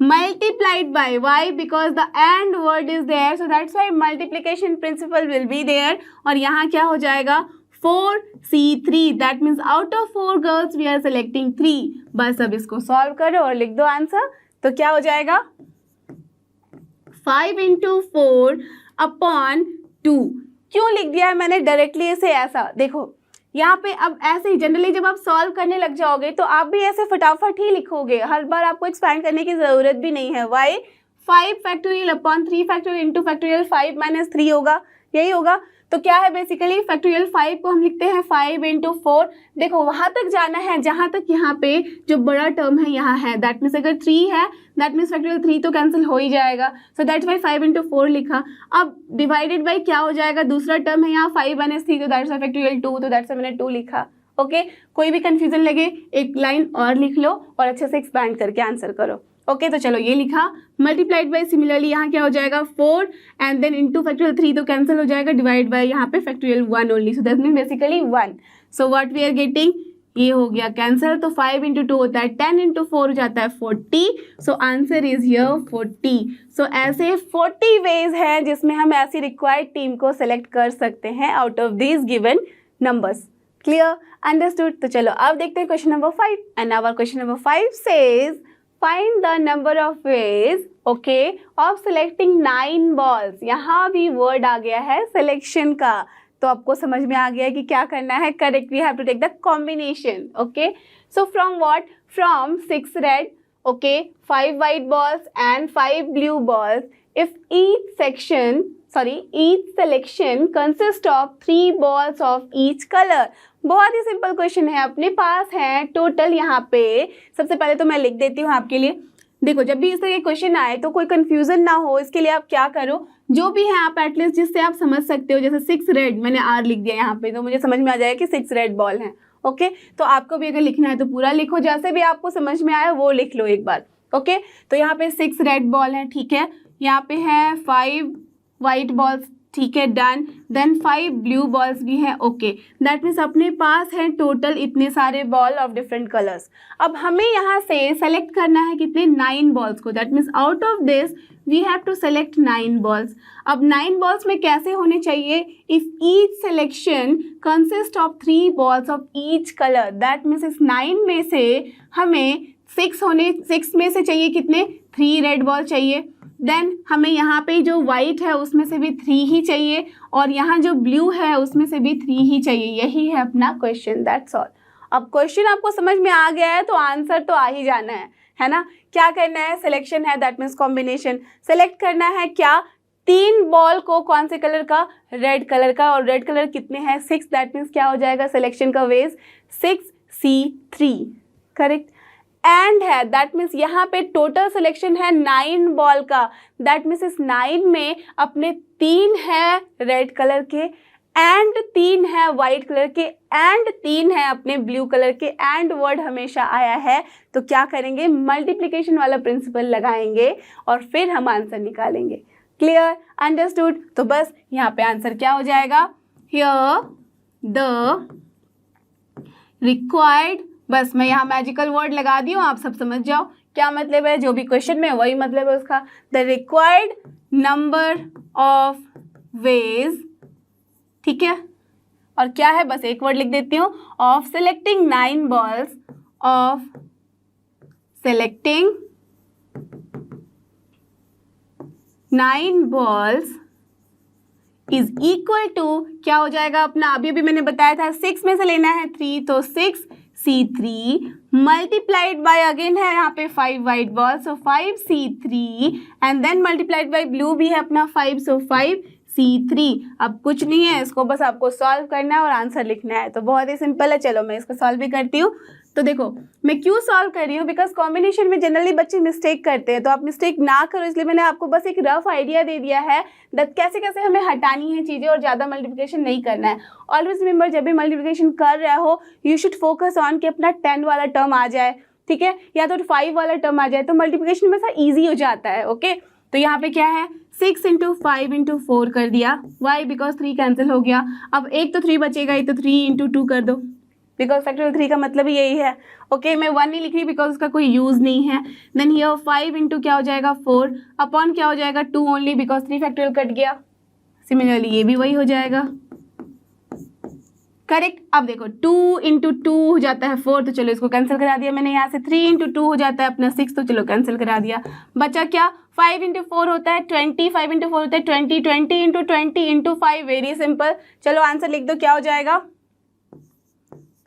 [SPEAKER 1] multiplied by, why, because the and word is there, so that's why multiplication principle will be there, और यहाँ क्या हो जाएगा 4C3, that means out of 4 girls we are selecting 3। बस अब इसको solve करो और लिख दो आंसर, तो क्या हो जाएगा 5 into 4 upon 2। क्यों लिख दिया है मैंने डायरेक्टली इसे ऐसा, देखो यहाँ पे अब ऐसे ही जनरली जब आप सॉल्व करने लग जाओगे तो आप भी ऐसे फटाफट ही लिखोगे, हर बार आपको एक्सपैंड करने की ज़रूरत भी नहीं है। Why, 5 factorial upon 3 factorial into factorial 5 minus 3 होगा, यही होगा। तो क्या है बेसिकली फैक्टोरियल 5 को हम लिखते हैं 5 into 4। देखो वहाँ तक जाना है जहाँ तक यहाँ पे जो बड़ा टर्म है यहाँ है, दैट मीन्स अगर 3 है दैट मीन्स फैक्टोरियल 3 तो कैंसिल हो ही जाएगा, सो दैट्स वाई 5 into 4 लिखा। अब डिवाइडेड बाई क्या हो जाएगा, दूसरा टर्म है यहाँ 5 माइनस 3 तो दैट्स वाई फैक्टोरियल 2, तो दैट्स वाई मैंने 2 लिखा, ओके। कोई भी कंफ्यूजन लगे एक लाइन और लिख लो और अच्छे से एक्सपैंड करके आंसर करो, ओके। तो चलो ये लिखा, मल्टीप्लाइड बाय सिमिलरली यहाँ क्या हो जाएगा 4 एंड देन इनटू फैक्टोरियल 3 तो कैंसिल हो जाएगा, डिवाइड बाय यहाँ पे factorial 1 only, so that mean basically 1। So what we are getting, ये हो गया कैंसिल, तो 5 इंटू 2 होता है 10 इंटू 4 हो जाता है 40, सो आंसर इज हियर 40। सो ऐसे 40 वेज हैं जिसमें हम ऐसी रिक्वायर्ड टीम को सेलेक्ट कर सकते हैं out of these given numbers. Clear, understood. तो चलो अब देखते हैं question number 5, and our question number 5 says find the number of ways okay of selecting 9 balls. यहाँ भी वर्ड आ गया है सिलेक्शन का, तो आपको समझ में आ गया है कि क्या करना है। Correct, we have to take the combination. Okay, so from what, from 6 red okay 5 white balls and 5 blue balls if each selection consists of 3 balls of each color। बहुत ही सिंपल क्वेश्चन है, अपने पास है टोटल यहाँ पे। सबसे पहले तो मैं लिख देती हूँ आपके लिए। देखो, जब भी इस तरह के क्वेश्चन आए तो कोई कंफ्यूजन ना हो, इसके लिए आप क्या करो, जो भी है आप एटलीस्ट जिससे आप समझ सकते हो, जैसे 6 रेड मैंने आर लिख दिया यहाँ पे, तो मुझे समझ में आ जाएगा कि 6 रेड बॉल हैं। ओके, तो आपको भी अगर लिखना है तो पूरा लिखो, जैसे भी आपको समझ में आया वो लिख लो एक बार। ओके, तो यहाँ पे 6 रेड बॉल है, ठीक है, यहाँ पे है 5 वाइट बॉल्स, ठीक है, डन। देन 5 ब्लू बॉल्स भी हैं, ओके, दैट मीन्स अपने पास है टोटल इतने सारे बॉल ऑफ डिफरेंट कलर्स। अब हमें यहाँ से सेलेक्ट करना है कितने, 9 बॉल्स को, that means out of this we have to select 9 balls. अब 9 बॉल्स में कैसे होने चाहिए, if each selection consist of 3 balls of each colour, that means इस 9 में से हमें 6 में से चाहिए कितने, 3 रेड बॉल चाहिए। देन हमें यहाँ पे जो वाइट है उसमें से भी 3 ही चाहिए, और यहाँ जो ब्लू है उसमें से भी 3 ही चाहिए। यही है अपना क्वेश्चन, दैट्स ऑल। अब क्वेश्चन आपको समझ में आ गया है तो आंसर तो आ ही जाना है ना। क्या करना है, सिलेक्शन है, दैट मीन्स कॉम्बिनेशन। सेलेक्ट करना है क्या, 3 बॉल को, कौन से कलर का, रेड कलर का, और रेड कलर कितने हैं, 6, दैट मीन्स क्या हो जाएगा सिलेक्शन का वेज 6C3, करेक्ट। एंड है, दैट मीन्स यहाँ पे टोटल सिलेक्शन है 9 बॉल का, दैट मीन्स इस 9 में अपने 3 है रेड कलर के, एंड 3 है वाइट कलर के, एंड 3 है अपने ब्लू कलर के। एंड वर्ड हमेशा आया है, तो क्या करेंगे, मल्टीप्लिकेशन वाला प्रिंसिपल लगाएंगे और फिर हम आंसर निकालेंगे। Clear, understood. तो बस यहाँ पे आंसर क्या हो जाएगा, हियर द रिक्वायर्ड, बस मैं यहाँ मैजिकल वर्ड लगा दी हूँ, आप सब समझ जाओ क्या मतलब है, जो भी क्वेश्चन में वही मतलब है उसका। The required number of veg, ठीक है, और क्या है, बस एक वर्ड लिख देती हूँ, of selecting 9 balls, of selecting 9 balls is equal to, क्या हो जाएगा अपना, अभी भी मैंने बताया था 6 में से लेना है 3, तो 6C3 मल्टीप्लाइड बाय, अगेन है यहाँ पे 5 white ball, so 5C3, and then multiplied by blue भी है अपना 5, सो 5C3। अब कुछ नहीं है, इसको बस आपको सॉल्व करना है और आंसर लिखना है, तो बहुत ही सिंपल है। चलो मैं इसको सॉल्व भी करती हूँ। तो देखो मैं क्यों सॉल्व कर रही हूँ, बिकॉज कॉम्बिनेशन में जनरली बच्चे मिस्टेक करते हैं, तो आप मिस्टेक ना करो, इसलिए मैंने आपको बस एक रफ आइडिया दे दिया है दैट कैसे कैसे हमें हटानी है चीज़ें और ज़्यादा मल्टीप्लिकेशन नहीं करना है। ऑलवेज रिमेंबर, जब भी मल्टीप्लिकेशन कर रहे हो यू शुड फोकस ऑन कि अपना 10 वाला टर्म आ जाए, ठीक है, या तो 5 वाला टर्म आ जाए, तो मल्टीप्लिकेशन में सा ईजी हो जाता है। ओके, तो यहाँ पे क्या है, 6 इंटू 5 इंटू 4 कर दिया, वाई, बिकॉज 3 कैंसिल हो गया। अब एक तो 3 बचेगा, ये तो 3 इंटू 2 कर दो, बिकॉज फैक्टोरियल 3 का मतलब ही यही है। ओके, मैं 1 नहीं लिख रही बिकॉज उसका कोई यूज़ नहीं है। देन हियर 5 इंटू क्या हो जाएगा 4 अपॉन क्या हो जाएगा 2 ओनली, बिकॉज 3 फैक्टोरियल कट गया। सिमिलरली ये भी वही हो जाएगा, करेक्ट। अब देखो 2 इंटू 2 हो जाता है 4, तो चलो इसको कैंसिल करा दिया मैंने यहाँ से। 3 इंटू 2 हो जाता है अपना 6, तो चलो कैंसिल करा दिया। बचा क्या, 5 इंटू 4 होता है 20, 5 इंटू 4 होता है 20, 20 इंटू 20 इंटू 5, वेरी सिंपल। चलो आंसर लिख दो, क्या हो जाएगा।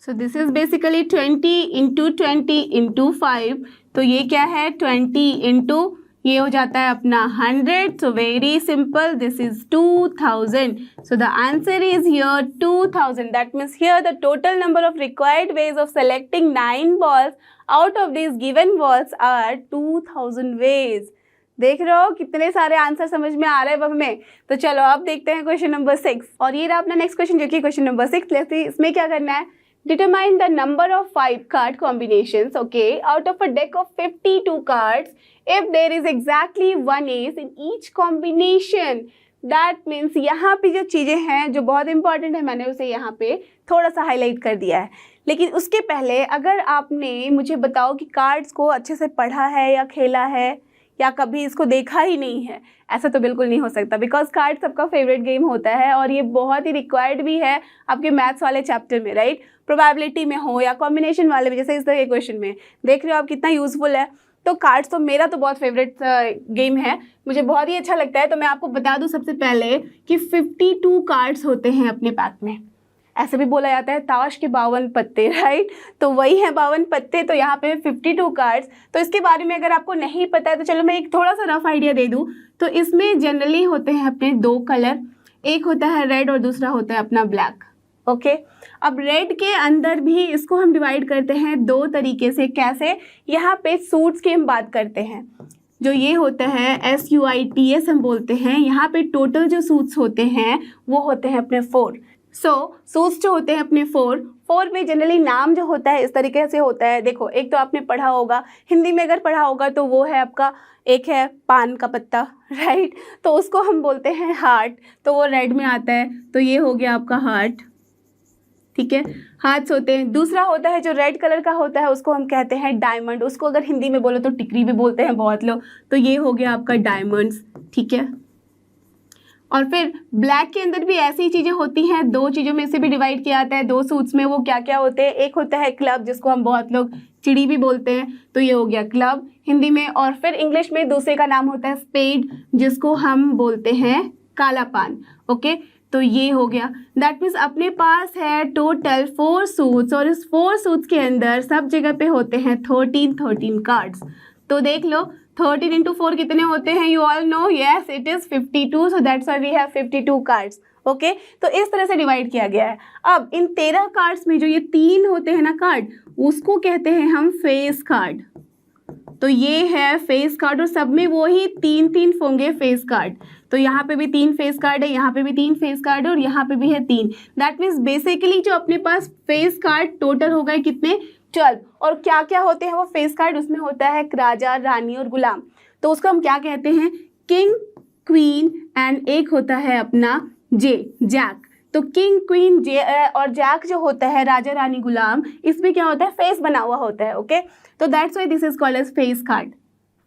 [SPEAKER 1] So this is basically 20 into 20 into 5, तो ये क्या है 20 इंटू, ये हो जाता है अपना 100, so very simple, this is 2000, so the answer is here 2000। That means here the total number of required ways of selecting 9 balls out of this given balls are 2000 ways. देख रहे हो कितने सारे आंसर समझ में आ रहे हैं अब हमें। तो चलो अब देखते हैं क्वेश्चन नंबर 6, और ये रहा अपना नेक्स्ट क्वेश्चन जो कि क्वेश्चन नंबर 6। इसमें क्या करना है, determine the number of 5 card combinations, okay, out of a deck of 52 cards if there is exactly one ace in each combination, that means यहाँ पे जो चीज़ें हैं जो बहुत इंपॉर्टेंट है मैंने उसे यहाँ पे थोड़ा सा हाईलाइट कर दिया है। लेकिन उसके पहले अगर आपने मुझे बताओ कि कार्ड्स को अच्छे से पढ़ा है या खेला है या कभी इसको देखा ही नहीं है, ऐसा तो बिल्कुल नहीं हो सकता, बिकॉज कार्ड सबका फेवरेट गेम होता है और ये बहुत ही रिक्वायर्ड भी है आपके मैथ्स वाले चैप्टर में, राइट। प्रोबेबिलिटी में हो या कॉम्बिनेशन वाले में, जैसे इस तरह के क्वेश्चन में देख रहे हो आप कितना यूजफुल है। तो कार्ड्स तो मेरा तो बहुत फेवरेट गेम है, मुझे बहुत ही अच्छा लगता है। तो मैं आपको बता दूं सबसे पहले कि 52 कार्ड्स होते हैं अपने पैक में। ऐसे भी बोला जाता है ताश के 52 पत्ते, राइट, तो वही है 52 पत्ते। तो यहाँ पे 52 कार्ड्स। तो इसके बारे में अगर आपको नहीं पता है तो चलो मैं एक थोड़ा सा रफ आइडिया दे दूँ। तो इसमें जनरली होते हैं अपने 2 कलर, एक होता है रेड और दूसरा होता है अपना ब्लैक, ओके। अब रेड के अंदर भी इसको हम डिवाइड करते हैं 2 तरीके से। कैसे? यहाँ पे सूट्स की हम बात करते हैं, जो ये होता है SUITS हम बोलते हैं। यहाँ पे टोटल जो सूट्स होते हैं वो होते हैं अपने 4। सूट्स जो होते हैं अपने 4 में जनरली नाम जो होता है इस तरीके से होता है। देखो, एक तो आपने पढ़ा होगा हिंदी में, अगर पढ़ा होगा तो वो है आपका, एक है पान का पत्ता, राइट, तो उसको हम बोलते हैं हार्ट, तो वो रेड में आता है, तो ये हो गया आपका हार्ट, ठीक है, हार्ट्स होते हैं। दूसरा होता है जो रेड कलर का होता है उसको हम कहते हैं डायमंड, उसको अगर हिंदी में बोलो तो टिकरी भी बोलते हैं बहुत लोग, तो ये हो गया आपका डायमंड्स, ठीक है। और फिर ब्लैक के अंदर भी ऐसी ही चीज़ें होती हैं, 2 चीज़ों में से भी डिवाइड किया जाता है 2 सूट्स में। वो क्या क्या होते हैं? एक होता है क्लब, जिसको हम बहुत लोग चिड़ी भी बोलते हैं, तो ये हो गया क्लब हिंदी में। और फिर इंग्लिश में दूसरे का नाम होता है स्पेड, जिसको हम बोलते हैं काला पान, ओके, तो ये हो गया। दैट मीन्स अपने पास है टोटल 4 सूट्स और इस 4 सूट्स के अंदर सब जगह पे होते हैं 13 कार्ड्स। तो देख लो 13 into 4 कितने होते हैं? You all know, yes it is 52, so that's why we have 52 cards, okay. तो इस तरह से डिवाइड किया गया है। अब इन 13 कार्ड्स में जो ये 3 होते हैं ना कार्ड, उसको कहते हैं हम फेस कार्ड। तो ये है फेस कार्ड और सब में वो ही 3 होंगे फेस कार्ड। तो यहाँ पे भी 3 फेस कार्ड है, यहाँ पे भी 3 फेस कार्ड है और यहाँ पे भी है 3। दैट मीन्स बेसिकली जो अपने पास फेस कार्ड टोटल हो गए कितने? 12। और क्या क्या होते हैं वो फेस कार्ड? उसमें होता है राजा, रानी और गुलाम, तो उसको हम क्या कहते हैं? किंग, क्वीन एंड एक होता है अपना जैक। तो किंग, क्वीन, जे और जैक जो होता है, राजा, रानी, गुलाम, इसमें क्या होता है? फेस बना हुआ होता है, ओके। तो that's why this is called as face card,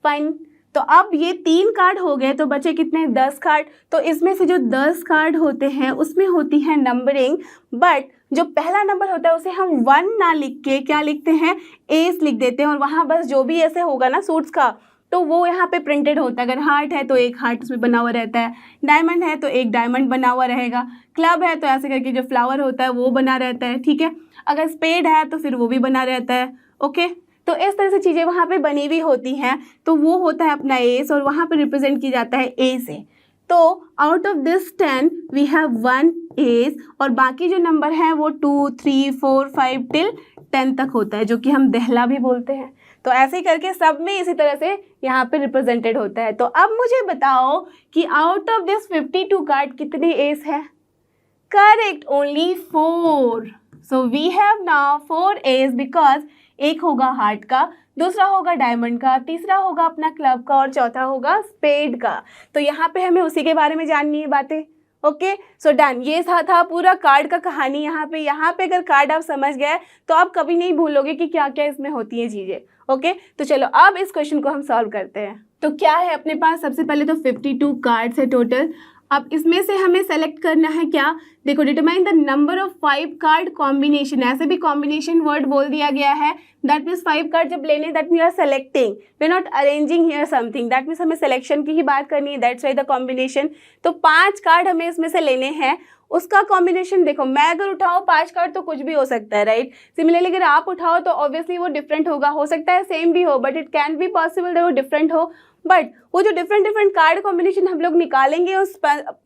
[SPEAKER 1] fine. तो अब ये 3 कार्ड हो गए, तो बचे कितने? 10 कार्ड। तो इसमें से जो 10 कार्ड होते हैं उसमें होती है नंबरिंग, बट जो पहला नंबर होता है उसे हम 1 ना लिख के क्या लिखते हैं? एस लिख देते हैं, और वहाँ बस जो भी ऐसे होगा ना सूट्स का, तो वो यहाँ पे प्रिंटेड होता है। अगर हार्ट है तो एक हार्ट उसमें बना हुआ रहता है, डायमंड है तो एक डायमंड बना हुआ रहेगा, क्लब है तो ऐसे करके जो फ्लावर होता है वो बना रहता है, ठीक है। अगर स्पेड है तो फिर वो भी बना रहता है, ओके। तो इस तरह से चीज़ें वहाँ पे बनी हुई होती हैं, तो वो होता है अपना एस और वहाँ पे रिप्रेजेंट की जाता है ए से। तो out of this 10 we have 1 ace और बाकी जो नंबर है वो 2, 3, 4, 5 till 10 तक होता है, जो कि हम दहला भी बोलते हैं। तो ऐसे ही करके सब में इसी तरह से यहाँ पे रिप्रेजेंटेड होता है। तो अब मुझे बताओ कि आउट ऑफ दिस 52 कार्ड कितने एस है? Correct, only 4। So we have now 4 ace, because एक होगा हार्ट का, दूसरा होगा डायमंड का, तीसरा होगा अपना क्लब का और चौथा होगा स्पेड का। तो यहाँ पे हमें उसी के बारे में जाननी है बातें, ओके। सो डन, ये था पूरा कार्ड का कहानी। यहाँ पे अगर कार्ड आप समझ गए तो आप कभी नहीं भूलोगे कि क्या क्या इसमें होती है चीज़ें, ओके। तो चलो अब इस क्वेश्चन को हम सॉल्व करते हैं। तो क्या है अपने पास? सबसे पहले तो 52 कार्ड्स है टोटल। अब इसमें से हमें सेलेक्ट करना है क्या? देखो, determine the number of 5 card combination, ऐसे भी कॉम्बिनेशन वर्ड बोल दिया गया है। दैट मीन्स 5 कार्ड जब लेने, that we are selecting, we are not arranging here something, that means हमें सिलेक्शन की ही बात करनी है, दैट्स वाई द कॉम्बिनेशन। तो 5 कार्ड हमें इसमें से लेने हैं, उसका कॉम्बिनेशन देखो, मैं अगर उठाऊँ 5 कार्ड तो कुछ भी हो सकता है, राइट। सिमिलरली अगर आप उठाओ तो ऑब्वियसली वो डिफरेंट होगा, हो सकता है सेम भी हो, but it can be possible that वो डिफरेंट हो। बट वो जो डिफरेंट कार्ड कॉम्बिनेशन हम लोग निकालेंगे उस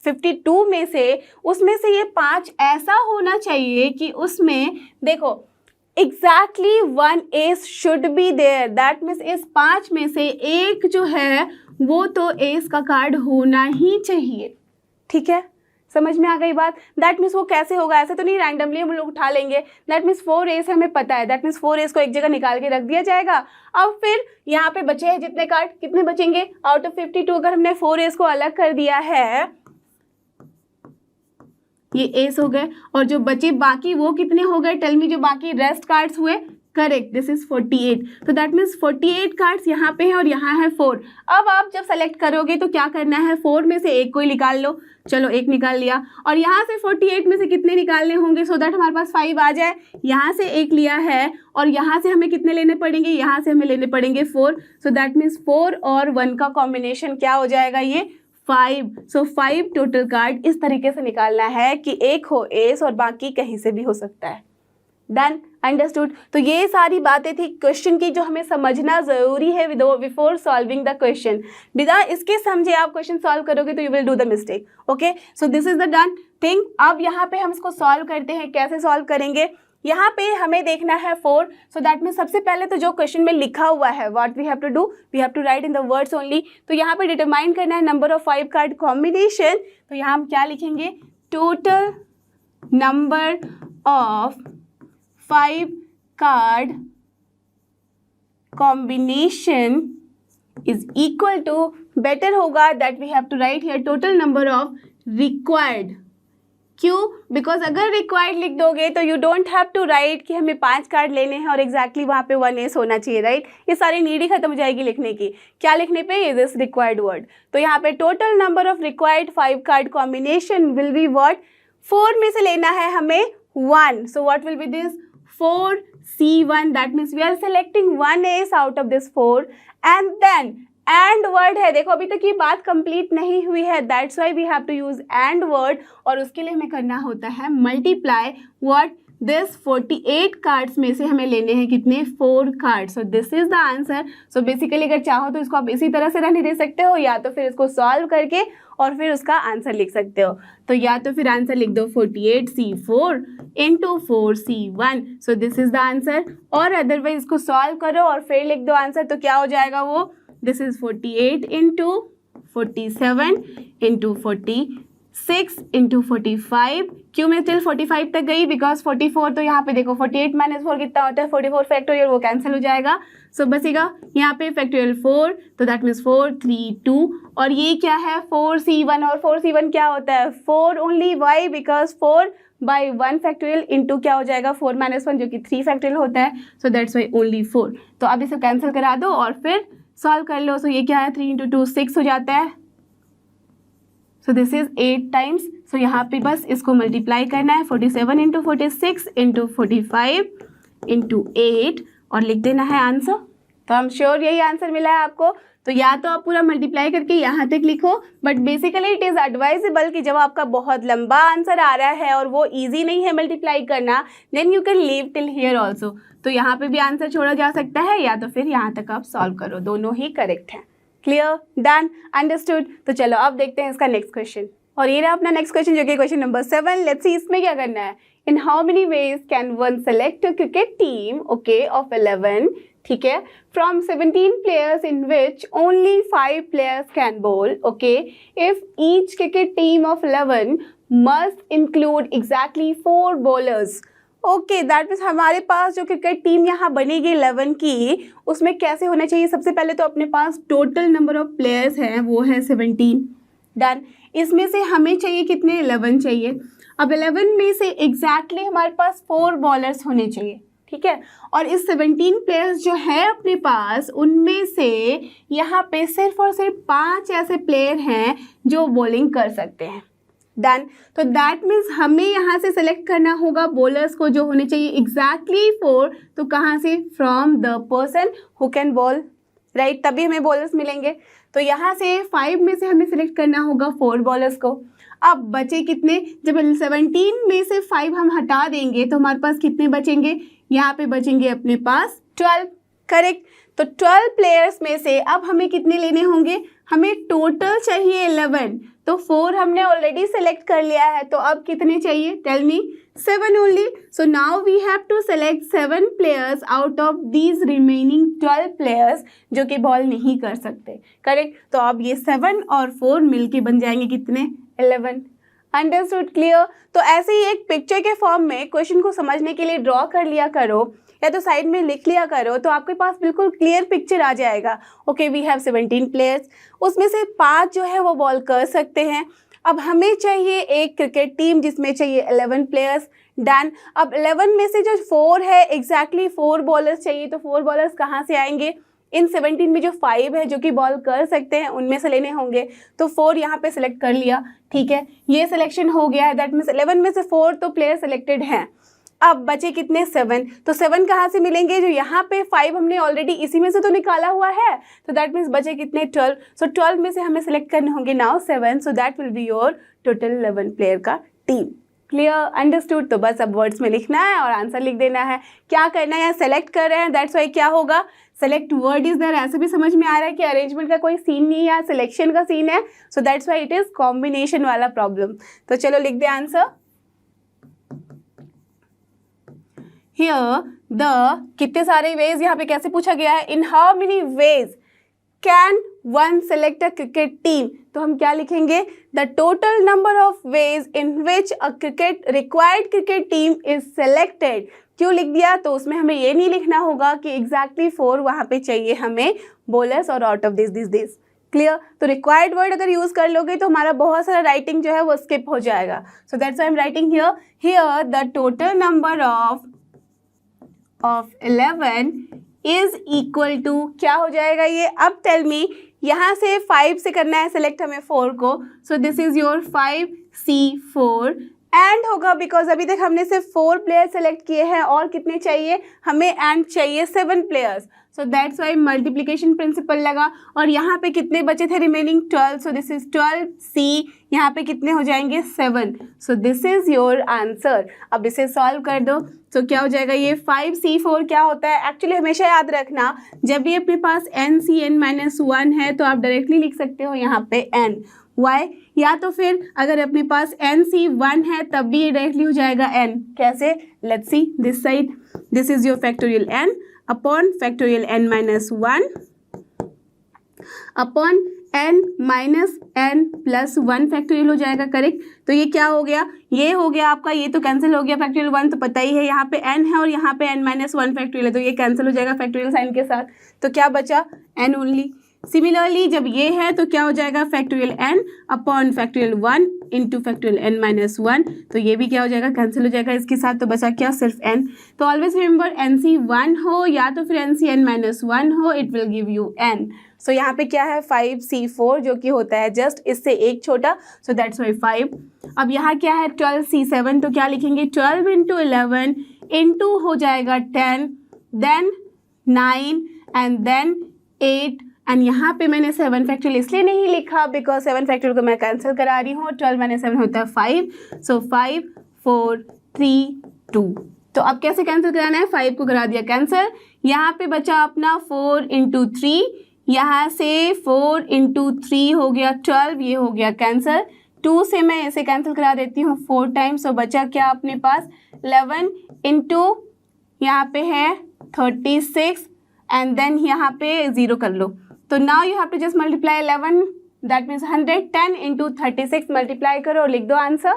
[SPEAKER 1] 52 में से, उसमें से ये 5 ऐसा होना चाहिए कि उसमें देखो exactly 1 ace should be there. That means इस 5 में से एक जो है वो तो एस का कार्ड होना ही चाहिए, ठीक है। समझ में आ गई बात? दैट मीन्स वो कैसे होगा? ऐसे तो नहीं रैंडमली हम लोग उठा लेंगे। दैट मीन्स 4 एस हमें पता है, दैट मीन्स 4 एस को एक जगह निकाल के रख दिया जाएगा। अब फिर यहाँ पे बचे हैं जितने कार्ड, कितने बचेंगे? आउट ऑफ 52 अगर हमने 4 एस को अलग कर दिया है ये एस हो गए, और जो बचे बाकी वो कितने हो गए, टेल मी, जो बाकी रेस्ट कार्ड्स हुए, करेक्ट, दिस इज 48। तो दैट मीन्स 48 कार्ड्स यहाँ पे हैं और यहाँ है 4। अब आप जब सेलेक्ट करोगे तो क्या करना है, 4 में से एक कोई निकाल लो, चलो एक निकाल लिया, और यहाँ से 48 में से कितने निकालने होंगे सो दैट हमारे पास 5 आ जाए। यहाँ से एक लिया है और यहाँ से हमें कितने लेने पड़ेंगे, यहाँ से हमें लेने पड़ेंगे 4, सो दैट मीन्स 4 और 1 का कॉम्बिनेशन क्या हो जाएगा, ये 5। सो 5 टोटल कार्ड इस तरीके से निकालना है कि एक हो एस और बाकी कहीं से भी हो सकता है। Done, understood. तो ये सारी बातें थी क्वेश्चन की जो हमें समझना जरूरी है बिफोर सॉल्विंग द क्वेश्चन। बिना इसके समझे आप क्वेश्चन सॉल्व करोगे तो you will do the mistake. Okay, so this is the done thing. अब यहाँ पे हम इसको सॉल्व करते हैं। कैसे सॉल्व करेंगे, यहाँ पे हमें देखना है 4, सो दैट मीन सबसे पहले तो जो क्वेश्चन में लिखा हुआ है what we have to do, we have to write in the words only. तो यहाँ पे डिटरमाइन करना है नंबर ऑफ 5 कार्ड कॉम्बिनेशन। तो यहाँ हम क्या लिखेंगे, total number of 5 card combination is equal to, better होगा that we have to write here total number of required. क्यों, बिकॉज अगर रिक्वायर्ड लिख दोगे तो you don't have to write कि हमें 5 कार्ड लेने हैं और एग्जैक्टली वहाँ पे 1 एस होना चाहिए, राइट। ये सारी नीड ही खत्म हो जाएगी लिखने की। क्या लिखने पे, इज दिस रिक्वायर्ड वर्ड। तो यहाँ पे total number of required 5 card combination will be what, 4 में से लेना है हमें 1, so what will be this 4C1, that means we are selecting 1 ace out of this 4 and then and word है। देखो अभी तक ये बात कंप्लीट नहीं हुई है, that's why we have to use and word, और उसके लिए हमें करना होता है मल्टीप्लाई व्हाट दिस 48 कार्ड्स में से हमें लेने हैं कितने, 4 cards. So this is the answer. So basically अगर चाहो तो इसको आप इसी तरह से रहने दे सकते हो, या तो फिर इसको सॉल्व करके और फिर उसका आंसर लिख सकते हो। तो या तो फिर आंसर लिख दो 48C4 into 4C1, so this is the answer. और अदरवाइज इसको सॉल्व करो और फिर लिख दो आंसर, तो क्या हो जाएगा वो, this is 48 into 47 into 46 into 45। क्यों मैं टिल 45 तक गई, बिकॉज 44 तो यहाँ पे देखो 48 माइनस 4 कितना होता है, 44 फैक्टोरियल, वो कैंसिल हो जाएगा। सो बचेगा यहाँ पे फैक्टोरियल 4, तो दैट मीन्स 4 3 2, और ये क्या है 4C1, और 4C1 क्या होता है 4 only, why, because 4 by 1 factorial into क्या हो जाएगा 4 माइनस 1 जो कि 3 फैक्टोरियल होता है, सो दैट्स वाई ओनली 4। तो अब इसे कैंसिल करा दो और फिर सॉल्व कर लो। सो ये क्या है 3 इंटू 2 6 हो जाता है, सो दिस इज 8 टाइम्स। सो यहाँ पे बस इसको मल्टीप्लाई करना है 47 इंटू 46 इंटू 45 इंटू 8 और लिख देना है आंसर। तो आई एम श्योर यही आंसर मिला है आपको। तो या तो आप पूरा मल्टीप्लाई करके यहाँ तक लिखो, but basically it is advisable कि जब आपका बहुत लंबा आंसर आ रहा है और वो ईजी नहीं है मल्टीप्लाई करना, then you can leave till here also. तो यहाँ पे भी आंसर छोड़ा जा सकता है, या तो फिर यहाँ तक आप सॉल्व करो, दोनों ही करेक्ट हैं। Clear, done, understood. तो चलो अब देखते हैं इसका नेक्स्ट क्वेश्चन, और ये रहा अपना नेक्स्ट क्वेश्चन जो कि क्वेश्चन नंबर 7। लेट्स सी इसमें क्या करना है। In how many ways can one select a cricket team, okay, of 11, ठीक है, from 17 players in which only 5 players can bowl, okay, if each cricket team of 11 must include exactly 4 bowlers. Okay, that means हमारे पास जो cricket team यहाँ बनेगी 11 की, उसमें कैसे होना चाहिए, सबसे पहले तो अपने पास टोटल नंबर ऑफ प्लेयर्स हैं वो है 17। डन, इसमें से हमें चाहिए कितने, 11 चाहिए। अब 11 में से एग्जैक्टली हमारे पास 4 बॉलर्स होने चाहिए, ठीक है, और इस 17 प्लेयर्स जो है अपने पास, उनमें से यहाँ पे सिर्फ और सिर्फ 5 ऐसे प्लेयर हैं जो बॉलिंग कर सकते हैं। डन, तो दैट मीन्स हमें यहाँ से सेलेक्ट करना होगा बॉलर्स को जो होने चाहिए एग्जैक्टली 4, तो कहाँ से, from the person who can ball, right, तभी हमें बॉलर्स मिलेंगे। तो यहाँ से 5 में से हमें सेलेक्ट करना होगा 4 बॉलर्स को। अब बचे कितने, जब 17 में से 5 हम हटा देंगे तो हमारे पास कितने बचेंगे, यहाँ पे बचेंगे अपने पास 12, करेक्ट। तो 12 प्लेयर्स में से अब हमें कितने लेने होंगे, हमें टोटल चाहिए 11, तो 4 हमने ऑलरेडी सेलेक्ट कर लिया है, तो अब कितने चाहिए, tell me, 7 only. So now we have to select 7 players out of these remaining 12 players जो कि बॉल नहीं कर सकते, करेक्ट। तो अब ये 7 और 4 मिलके बन जाएंगे कितने, 11। Understood, clear. तो ऐसे ही एक पिक्चर के फॉर्म में क्वेश्चन को समझने के लिए ड्रॉ कर लिया करो, या तो साइड में लिख लिया करो, तो आपके पास बिल्कुल क्लियर पिक्चर आ जाएगा। ओके, वी हैव 17 प्लेयर्स, उसमें से 5 जो है वो बॉल कर सकते हैं। अब हमें चाहिए एक क्रिकेट टीम जिसमें चाहिए 11 प्लेयर्स। डन। अब 11 में से जो 4 है एग्जैक्टली 4 बॉलर्स चाहिए, तो 4 बॉलर्स कहाँ से आएंगे? इन 17 में जो 5 है जो कि बॉल कर सकते हैं उनमें से लेने होंगे, तो 4 यहाँ पे सिलेक्ट कर लिया। ठीक है, ये सिलेक्शन हो गया है, दैट मीन्स 11 में से 4 तो प्लेयर सिलेक्टेड हैं। अब बचे कितने? 7। तो 7 कहाँ से मिलेंगे? जो यहाँ पे 5 हमने ऑलरेडी इसी में से तो निकाला हुआ है, तो दैट मीन्स बचे कितने? 12। सो 12 में से हमें सिलेक्ट करने होंगे now 7, so that will be your total 11 player का टीम। क्लियर? अंडरस्टूड? तो बस अब वर्ड्स में लिखना है और आंसर लिख देना है। क्या करना है? सेलेक्ट कर रहे हैं, दैट्स वाई क्या होगा? Select word is there. ऐसे भी समझ में आ रहा है कि अरेंजमेंट का कोई सीन नहीं है, सिलेक्शन का सीन है, सो that's why it is combination वाला प्रॉब्लम। तो चलो लिख दे आंसर। हियर द कितने सारे वेज यहाँ पे कैसे पूछा गया है? In how many ways can one select a cricket team? तो हम क्या लिखेंगे? The total number of ways in which a required cricket team is selected. क्यों लिख दिया? तो उसमें हमें ये नहीं लिखना होगा कि एग्जैक्टली 4 वहाँ पे चाहिए हमें बॉलर्स और आउट ऑफ दिस। क्लियर? तो रिक्वायर्ड वर्ड अगर यूज कर लोगे तो हमारा बहुत सारा राइटिंग जो है वो स्किप हो जाएगा। So that's why I am writing here the total number of 11 is equal to क्या हो जाएगा ये? अब टेल मी, यहाँ से 5 से करना है सेलेक्ट हमें 4 को, सो this is your 5C4 and होगा बिकॉज अभी तक हमने सिर्फ 4 प्लेयर सेलेक्ट किए हैं और कितने चाहिए हमें? एंड चाहिए 7 players, so that's why multiplication principle लगा। और यहाँ पे कितने बचे थे remaining? 12, so this is 12C। यहाँ पे कितने हो जाएंगे? 7, सो दिस इज योर आंसर। अब इसे सॉल्व कर दो, तो क्या हो जाएगा? ये 5C4 क्या होता है? एक्चुअली हमेशा याद रखना, जब भी अपने पास NCN-1 है तो आप डायरेक्टली लिख सकते हो यहाँ पे n। वाई? या तो फिर अगर अपने पास NC1 है तब भी ये डायरेक्टली हो जाएगा n। कैसे? Let's see this side, this is your factorial n upon factorial n-1 upon n-n+1 factorial हो जाएगा। करेक्ट? तो ये क्या हो गया? ये हो गया आपका, ये तो कैंसिल हो गया, फैक्टोरियल 1 तो पता ही है, यहाँ पे n है और यहाँ पे n-1 फैक्टोरियल है, तो ये कैंसिल हो जाएगा फैक्टोरियल साइन के साथ। तो क्या बचा? n only. सिमिलरली जब ये है तो क्या हो जाएगा? Factorial n upon factorial 1 into factorial n-1, तो ये भी क्या हो जाएगा? कैंसिल हो जाएगा इसके साथ, तो बचा क्या? सिर्फ n। तो ऑलवेज रिमेंबर NC1 हो या तो फिर NCN-1 हो, it will give you n। सो यहाँ पे क्या है? 5C4 जो कि होता है जस्ट इससे एक छोटा, सो दैट्स वाई 5। अब यहाँ क्या है? 12C7, तो क्या लिखेंगे? 12 इंटू 11 इंटू हो जाएगा 10, देन 9 एंड देन 8 एंड यहाँ पे मैंने 7 फैक्टोरियल इसलिए नहीं लिखा बिकॉज 7 फैक्टोरियल को मैं कैंसिल करा रही हूँ। 12 माइनस 7 होता है 5, सो 5 4 3 2। तो अब कैसे कैंसिल कराना है? 5 को करा दिया कैंसिल, यहाँ पे बचा अपना 4 इंटू 3, यहाँ से 4 इंटू 3 हो गया 12, ये हो गया कैंसिल। 2 से मैं इसे कैंसिल करा देती हूँ 4 टाइम्स, तो बचा क्या अपने पास? 11 इंटू यहाँ पे है 36 एंड देन यहाँ पे 0 कर लो। तो now you have to just multiply 11, that means 110 into 36 multiply करो और लिख दो answer.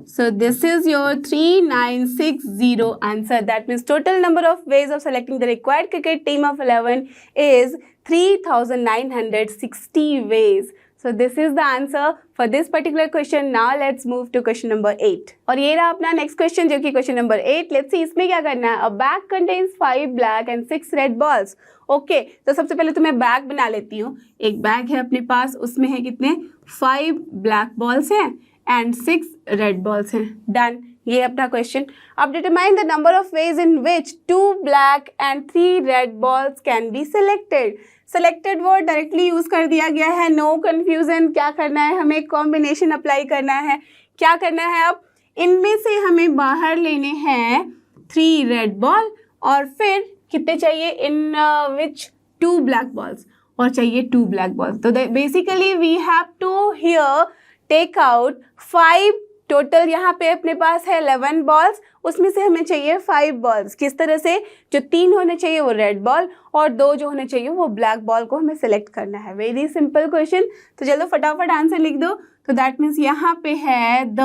[SPEAKER 1] So this is your 3960 answer. That means total number of ways of selecting the required cricket team of 11 is 3960 ways. So this is the answer for this particular question. Now let's move to question number 8. और ये रहा अपना next question जो कि question number 8. Let's see इसमें क्या करना है. A bag contains 5 black and 6 red balls. Okay, तो सबसे पहले तो मैं बैग बना लेती हूँ. एक बैग है अपने पास, उसमें है कितने? 5 ब्लैक बॉल्स हैं एंड 6 रेड बॉल्स हैं. डन. ये अपना क्वेश्चन. अब determine the number of ways in which 2 black and 3 red balls can be selected. Selected word directly use कर दिया गया है, नो कन्फ्यूजन. क्या करना है हमें? कॉम्बिनेशन अप्लाई करना है. क्या करना है अब? इनमें से हमें बाहर लेने हैं 3 रेड बॉल और फिर कितने चाहिए? इन विच 2 ब्लैक बॉल्स और चाहिए 2 ब्लैक बॉल्स. तो basically we have to here take out 5 total. यहाँ पे अपने पास है 11 बॉल्स, उसमें से हमें चाहिए 5 बॉल्स. किस तरह से? जो 3 होने चाहिए वो रेड बॉल और 2 जो होने चाहिए वो ब्लैक बॉल को हमें सेलेक्ट करना है. Very simple question. तो चलो फटाफट आंसर लिख दो. तो दैट मीन्स यहाँ पे है the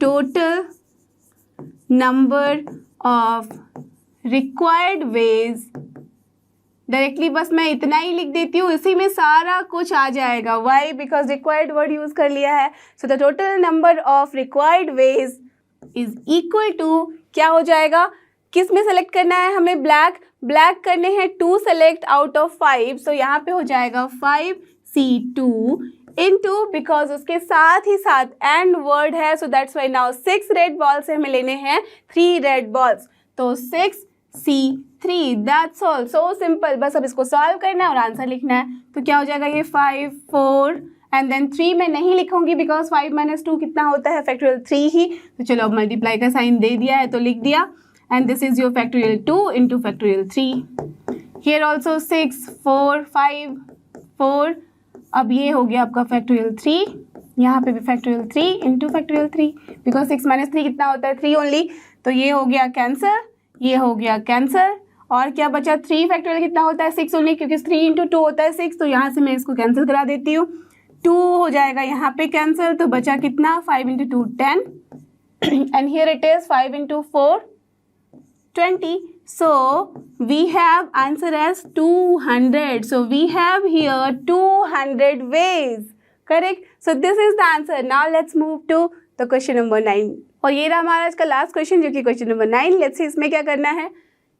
[SPEAKER 1] total number of required ways directly बस मैं इतना ही लिख देती हूँ, इसी में सारा कुछ आ जाएगा। Why? Because required word use कर लिया है। So the total number of required ways is equal to, क्या हो जाएगा, किस में सेलेक्ट करना है हमें, ब्लैक करने हैं 2 सेलेक्ट आउट ऑफ 5, सो यहाँ पे हो जाएगा 5C2 इनटू, बिकॉज उसके साथ ही साथ एंड वर्ड है, सो that's Y now 6 red balls से हमें लेने हैं 3 रेड बॉल्स, तो 6C3, that's all, so simple. बस अब इसको सॉल्व करना है और आंसर लिखना है। तो क्या हो जाएगा, ये 5 4 एंड देन 3 मैं नहीं लिखूंगी बिकॉज 5 - 2 कितना होता है, फैक्टोरियल 3 ही। तो चलो अब मल्टीप्लाई का साइन दे दिया है तो लिख दिया, and this is your factorial 2 into factorial 3। Here also 6 4 5 4, अब ये हो गया आपका फैक्टोरियल 3, यहाँ पे भी फैक्टोरियल 3 इंटू फैक्टोरियल 3, बिकॉज 6 - 3 कितना होता है, 3 ओनली। तो ये हो गया कैंसर, ये हो गया कैंसर, और क्या बचा, 3 फैक्टोरियल कितना होता है, 6 ओनली, क्योंकि 3 इंटू 2 होता है 6, तो यहाँ से मैं इसको कैंसिल करा देती हूँ। 2 हो जाएगा यहाँ पे कैंसिल, तो बचा कितना, 5 into 2 10, and here it is 5 into 4 20. So we have answer as 200. So we have here 200 ways. Correct? So this is the answer. Now let's move to the question number 9. और ये रहा हमारा आज का लास्ट क्वेश्चन जो कि question number 9। Let's see इसमें क्या करना है।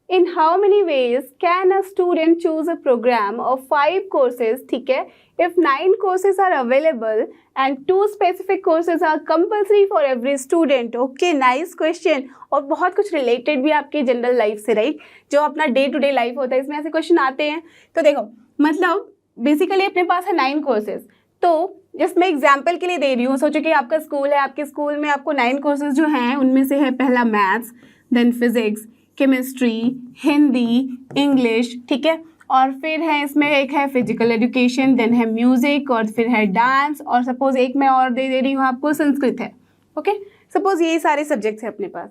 [SPEAKER 1] In how many ways can a student choose a program of 5 courses, ठीक है, if 9 courses are available and 2 specific courses are compulsory for every student? Okay, nice question। और बहुत कुछ related भी आपके जनरल लाइफ से, राइट, जो अपना डे टू डे लाइफ होता है, इसमें ऐसे क्वेश्चन आते हैं। तो देखो, मतलब बेसिकली अपने पास है 9 कोर्सेज, तो जस्ट मैं एग्जाम्पल के लिए दे रही हूँ। सोचो कि आपका स्कूल है, आपके स्कूल में आपको 9 कोर्सेज जो हैं उनमें से है पहला maths, then physics, chemistry, Hindi, English, ठीक है, और फिर है इसमें एक है फिजिकल एजुकेशन, देन है म्यूजिक, और फिर है डांस, और सपोज एक मैं और दे रही हूँ आपको, संस्कृत है। ओके, सपोज यही सारे सब्जेक्ट्स हैं अपने पास।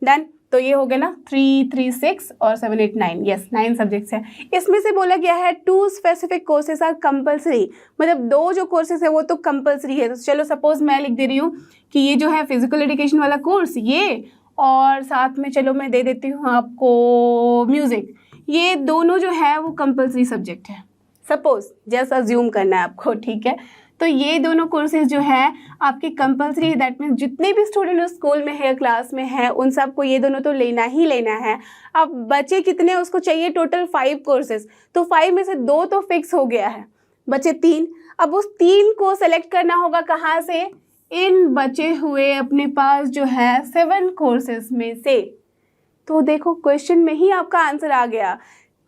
[SPEAKER 1] डन, तो ये हो गया ना 3 3 6 और 7 8 9, यस 9 सब्जेक्ट्स हैं। इसमें से बोला गया है 2 स्पेसिफिक कोर्सेज आर कंपलसरी, मतलब 2 जो कोर्सेज है वो तो कंपलसरी है। तो चलो सपोज मैं लिख दे रही हूँ कि ये जो है फिजिकल एजुकेशन वाला कोर्स, ये, और साथ में चलो मैं दे देती हूँ आपको म्यूज़िक, ये दोनों जो है वो कंपलसरी सब्जेक्ट है। सपोज जस्ट अज्यूम करना है आपको, ठीक है, तो ये दोनों कोर्सेज जो है आपके कंपलसरी है। दैट मीन्स जितने भी स्टूडेंट उस स्कूल में है, क्लास में है, उन सबको ये दोनों तो लेना ही लेना है। अब बचे कितने, उसको चाहिए टोटल 5 कोर्सेज, तो 5 में से 2 तो फिक्स हो गया है, बचे 3। अब उस 3 को सेलेक्ट करना होगा कहाँ से, इन बचे हुए अपने पास जो है 7 कोर्सेज में से। तो देखो क्वेश्चन में ही आपका आंसर आ गया।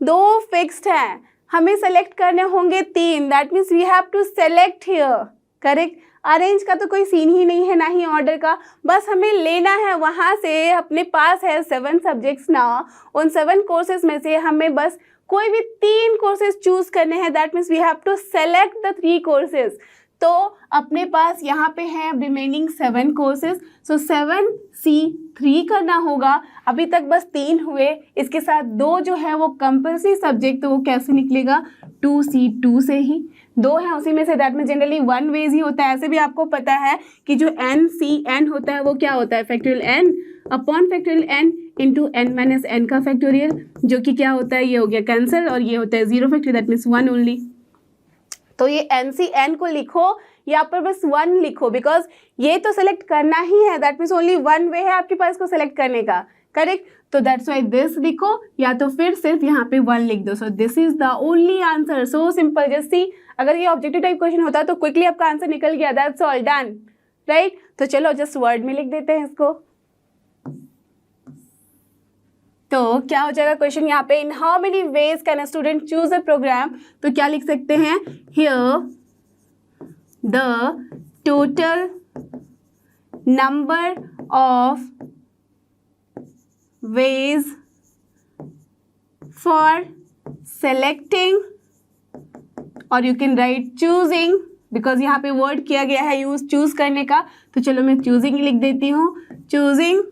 [SPEAKER 1] 2 फिक्स्ड हैं, हमें सेलेक्ट करने होंगे 3, that means we have to select here. Correct, arrange का तो कोई सीन ही नहीं है, ना ही ऑर्डर का, बस हमें लेना है वहाँ से। अपने पास है 7 सब्जेक्ट्स ना, उन 7 कोर्सेज में से हमें बस कोई भी 3 कोर्सेज चूज करने हैं। That means we have to select the 3 courses. तो अपने पास यहाँ पे है रिमेनिंग 7 कोर्सेज, सो 7C3 करना होगा। अभी तक बस 3 हुए, इसके साथ 2 जो है वो कंपल्सरी सब्जेक्ट, तो वो कैसे निकलेगा, 2C2 से ही। 2 है उसी में से, दैट में जनरली 1 वेज ही होता है। ऐसे भी आपको पता है कि जो NCN होता है वो क्या होता है, factorial N upon factorial N into N - N का फैक्टोरियल, जो कि क्या होता है, ये हो गया कैंसल, और ये होता है 0 फैक्टोरियल, दैट मीन्स 1 ओनली। तो ये NCN को लिखो, यहाँ पर बस 1 लिखो, बिकॉज ये तो सेलेक्ट करना ही है। दैट मीन्स ओनली 1 वे है आपके पास को सेलेक्ट करने का। करेक्ट, तो दैट्स वाई दिस लिखो, या तो फिर सिर्फ यहाँ पे 1 लिख दो। सो this is the only answer, so simple. Just see, अगर ये ऑब्जेक्टिव टाइप क्वेश्चन होता तो क्विकली आपका आंसर निकल गया, दैट्स ऑल डन, राइट। तो चलो जस्ट वर्ड में लिख देते हैं इसको। तो क्या हो जाएगा क्वेश्चन यहाँ पे, in how many ways can a student choose a program, तो क्या लिख सकते हैं, here the total number of ways for selecting, और you can write choosing, because यहाँ पे वर्ड किया गया है यूज चूज करने का। तो चलो मैं choosing लिख देती हूँ, choosing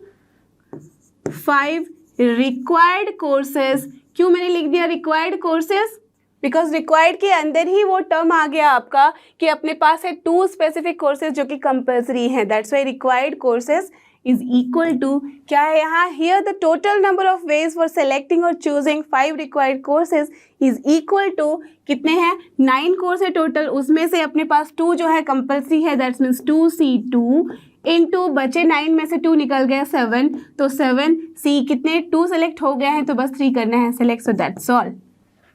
[SPEAKER 1] 5 required courses। क्यों मैंने लिख दिया required courses, बिकॉज रिक्वायर्ड के अंदर ही वो टर्म आ गया आपका कि अपने पास है 2 स्पेसिफिक कोर्सेज जो कि कंपल्सरी हैं। That's why required courses is equal to क्या है यहाँ, here the total number of ways for selecting और choosing 5 required courses is equal to कितने हैं, 9 कोर्स है टोटल, उसमें से अपने पास 2 जो है कंपल्सरी है, दैट्स मीन्स 2C2 इनटू बचे 9 में से 2 निकल गया 7, तो 7C कितने 2 सेलेक्ट हो गया है तो बस 3 करना है select, so that's all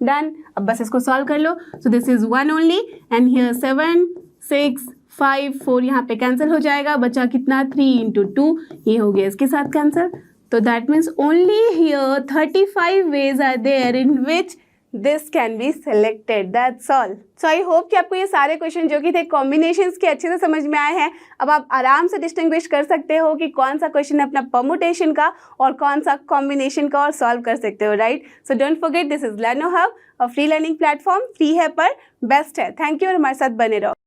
[SPEAKER 1] done. अब बस इसको सॉल्व कर लो, so this is 1 only and here 7 6 5 4 यहाँ पे कैंसिल हो जाएगा, बचा कितना 3 इंटू 2, ये हो गया इसके साथ कैंसिल, तो that means only here 35 ways are there in which this can be selected, that's all. So I hope कि आपको ये सारे क्वेश्चन जो कि थे कॉम्बिनेशंस के अच्छे से समझ में आए हैं। अब आप आराम से डिस्टिंग्विश कर सकते हो कि कौन सा क्वेश्चन है अपना परमुटेशन का और कौन सा कॉम्बिनेशन का, और सॉल्व कर सकते हो, right. So don't forget this is लर्नो Hub, a free learning platform, free है पर बेस्ट है। थैंक यू और हमारे साथ बने रहो।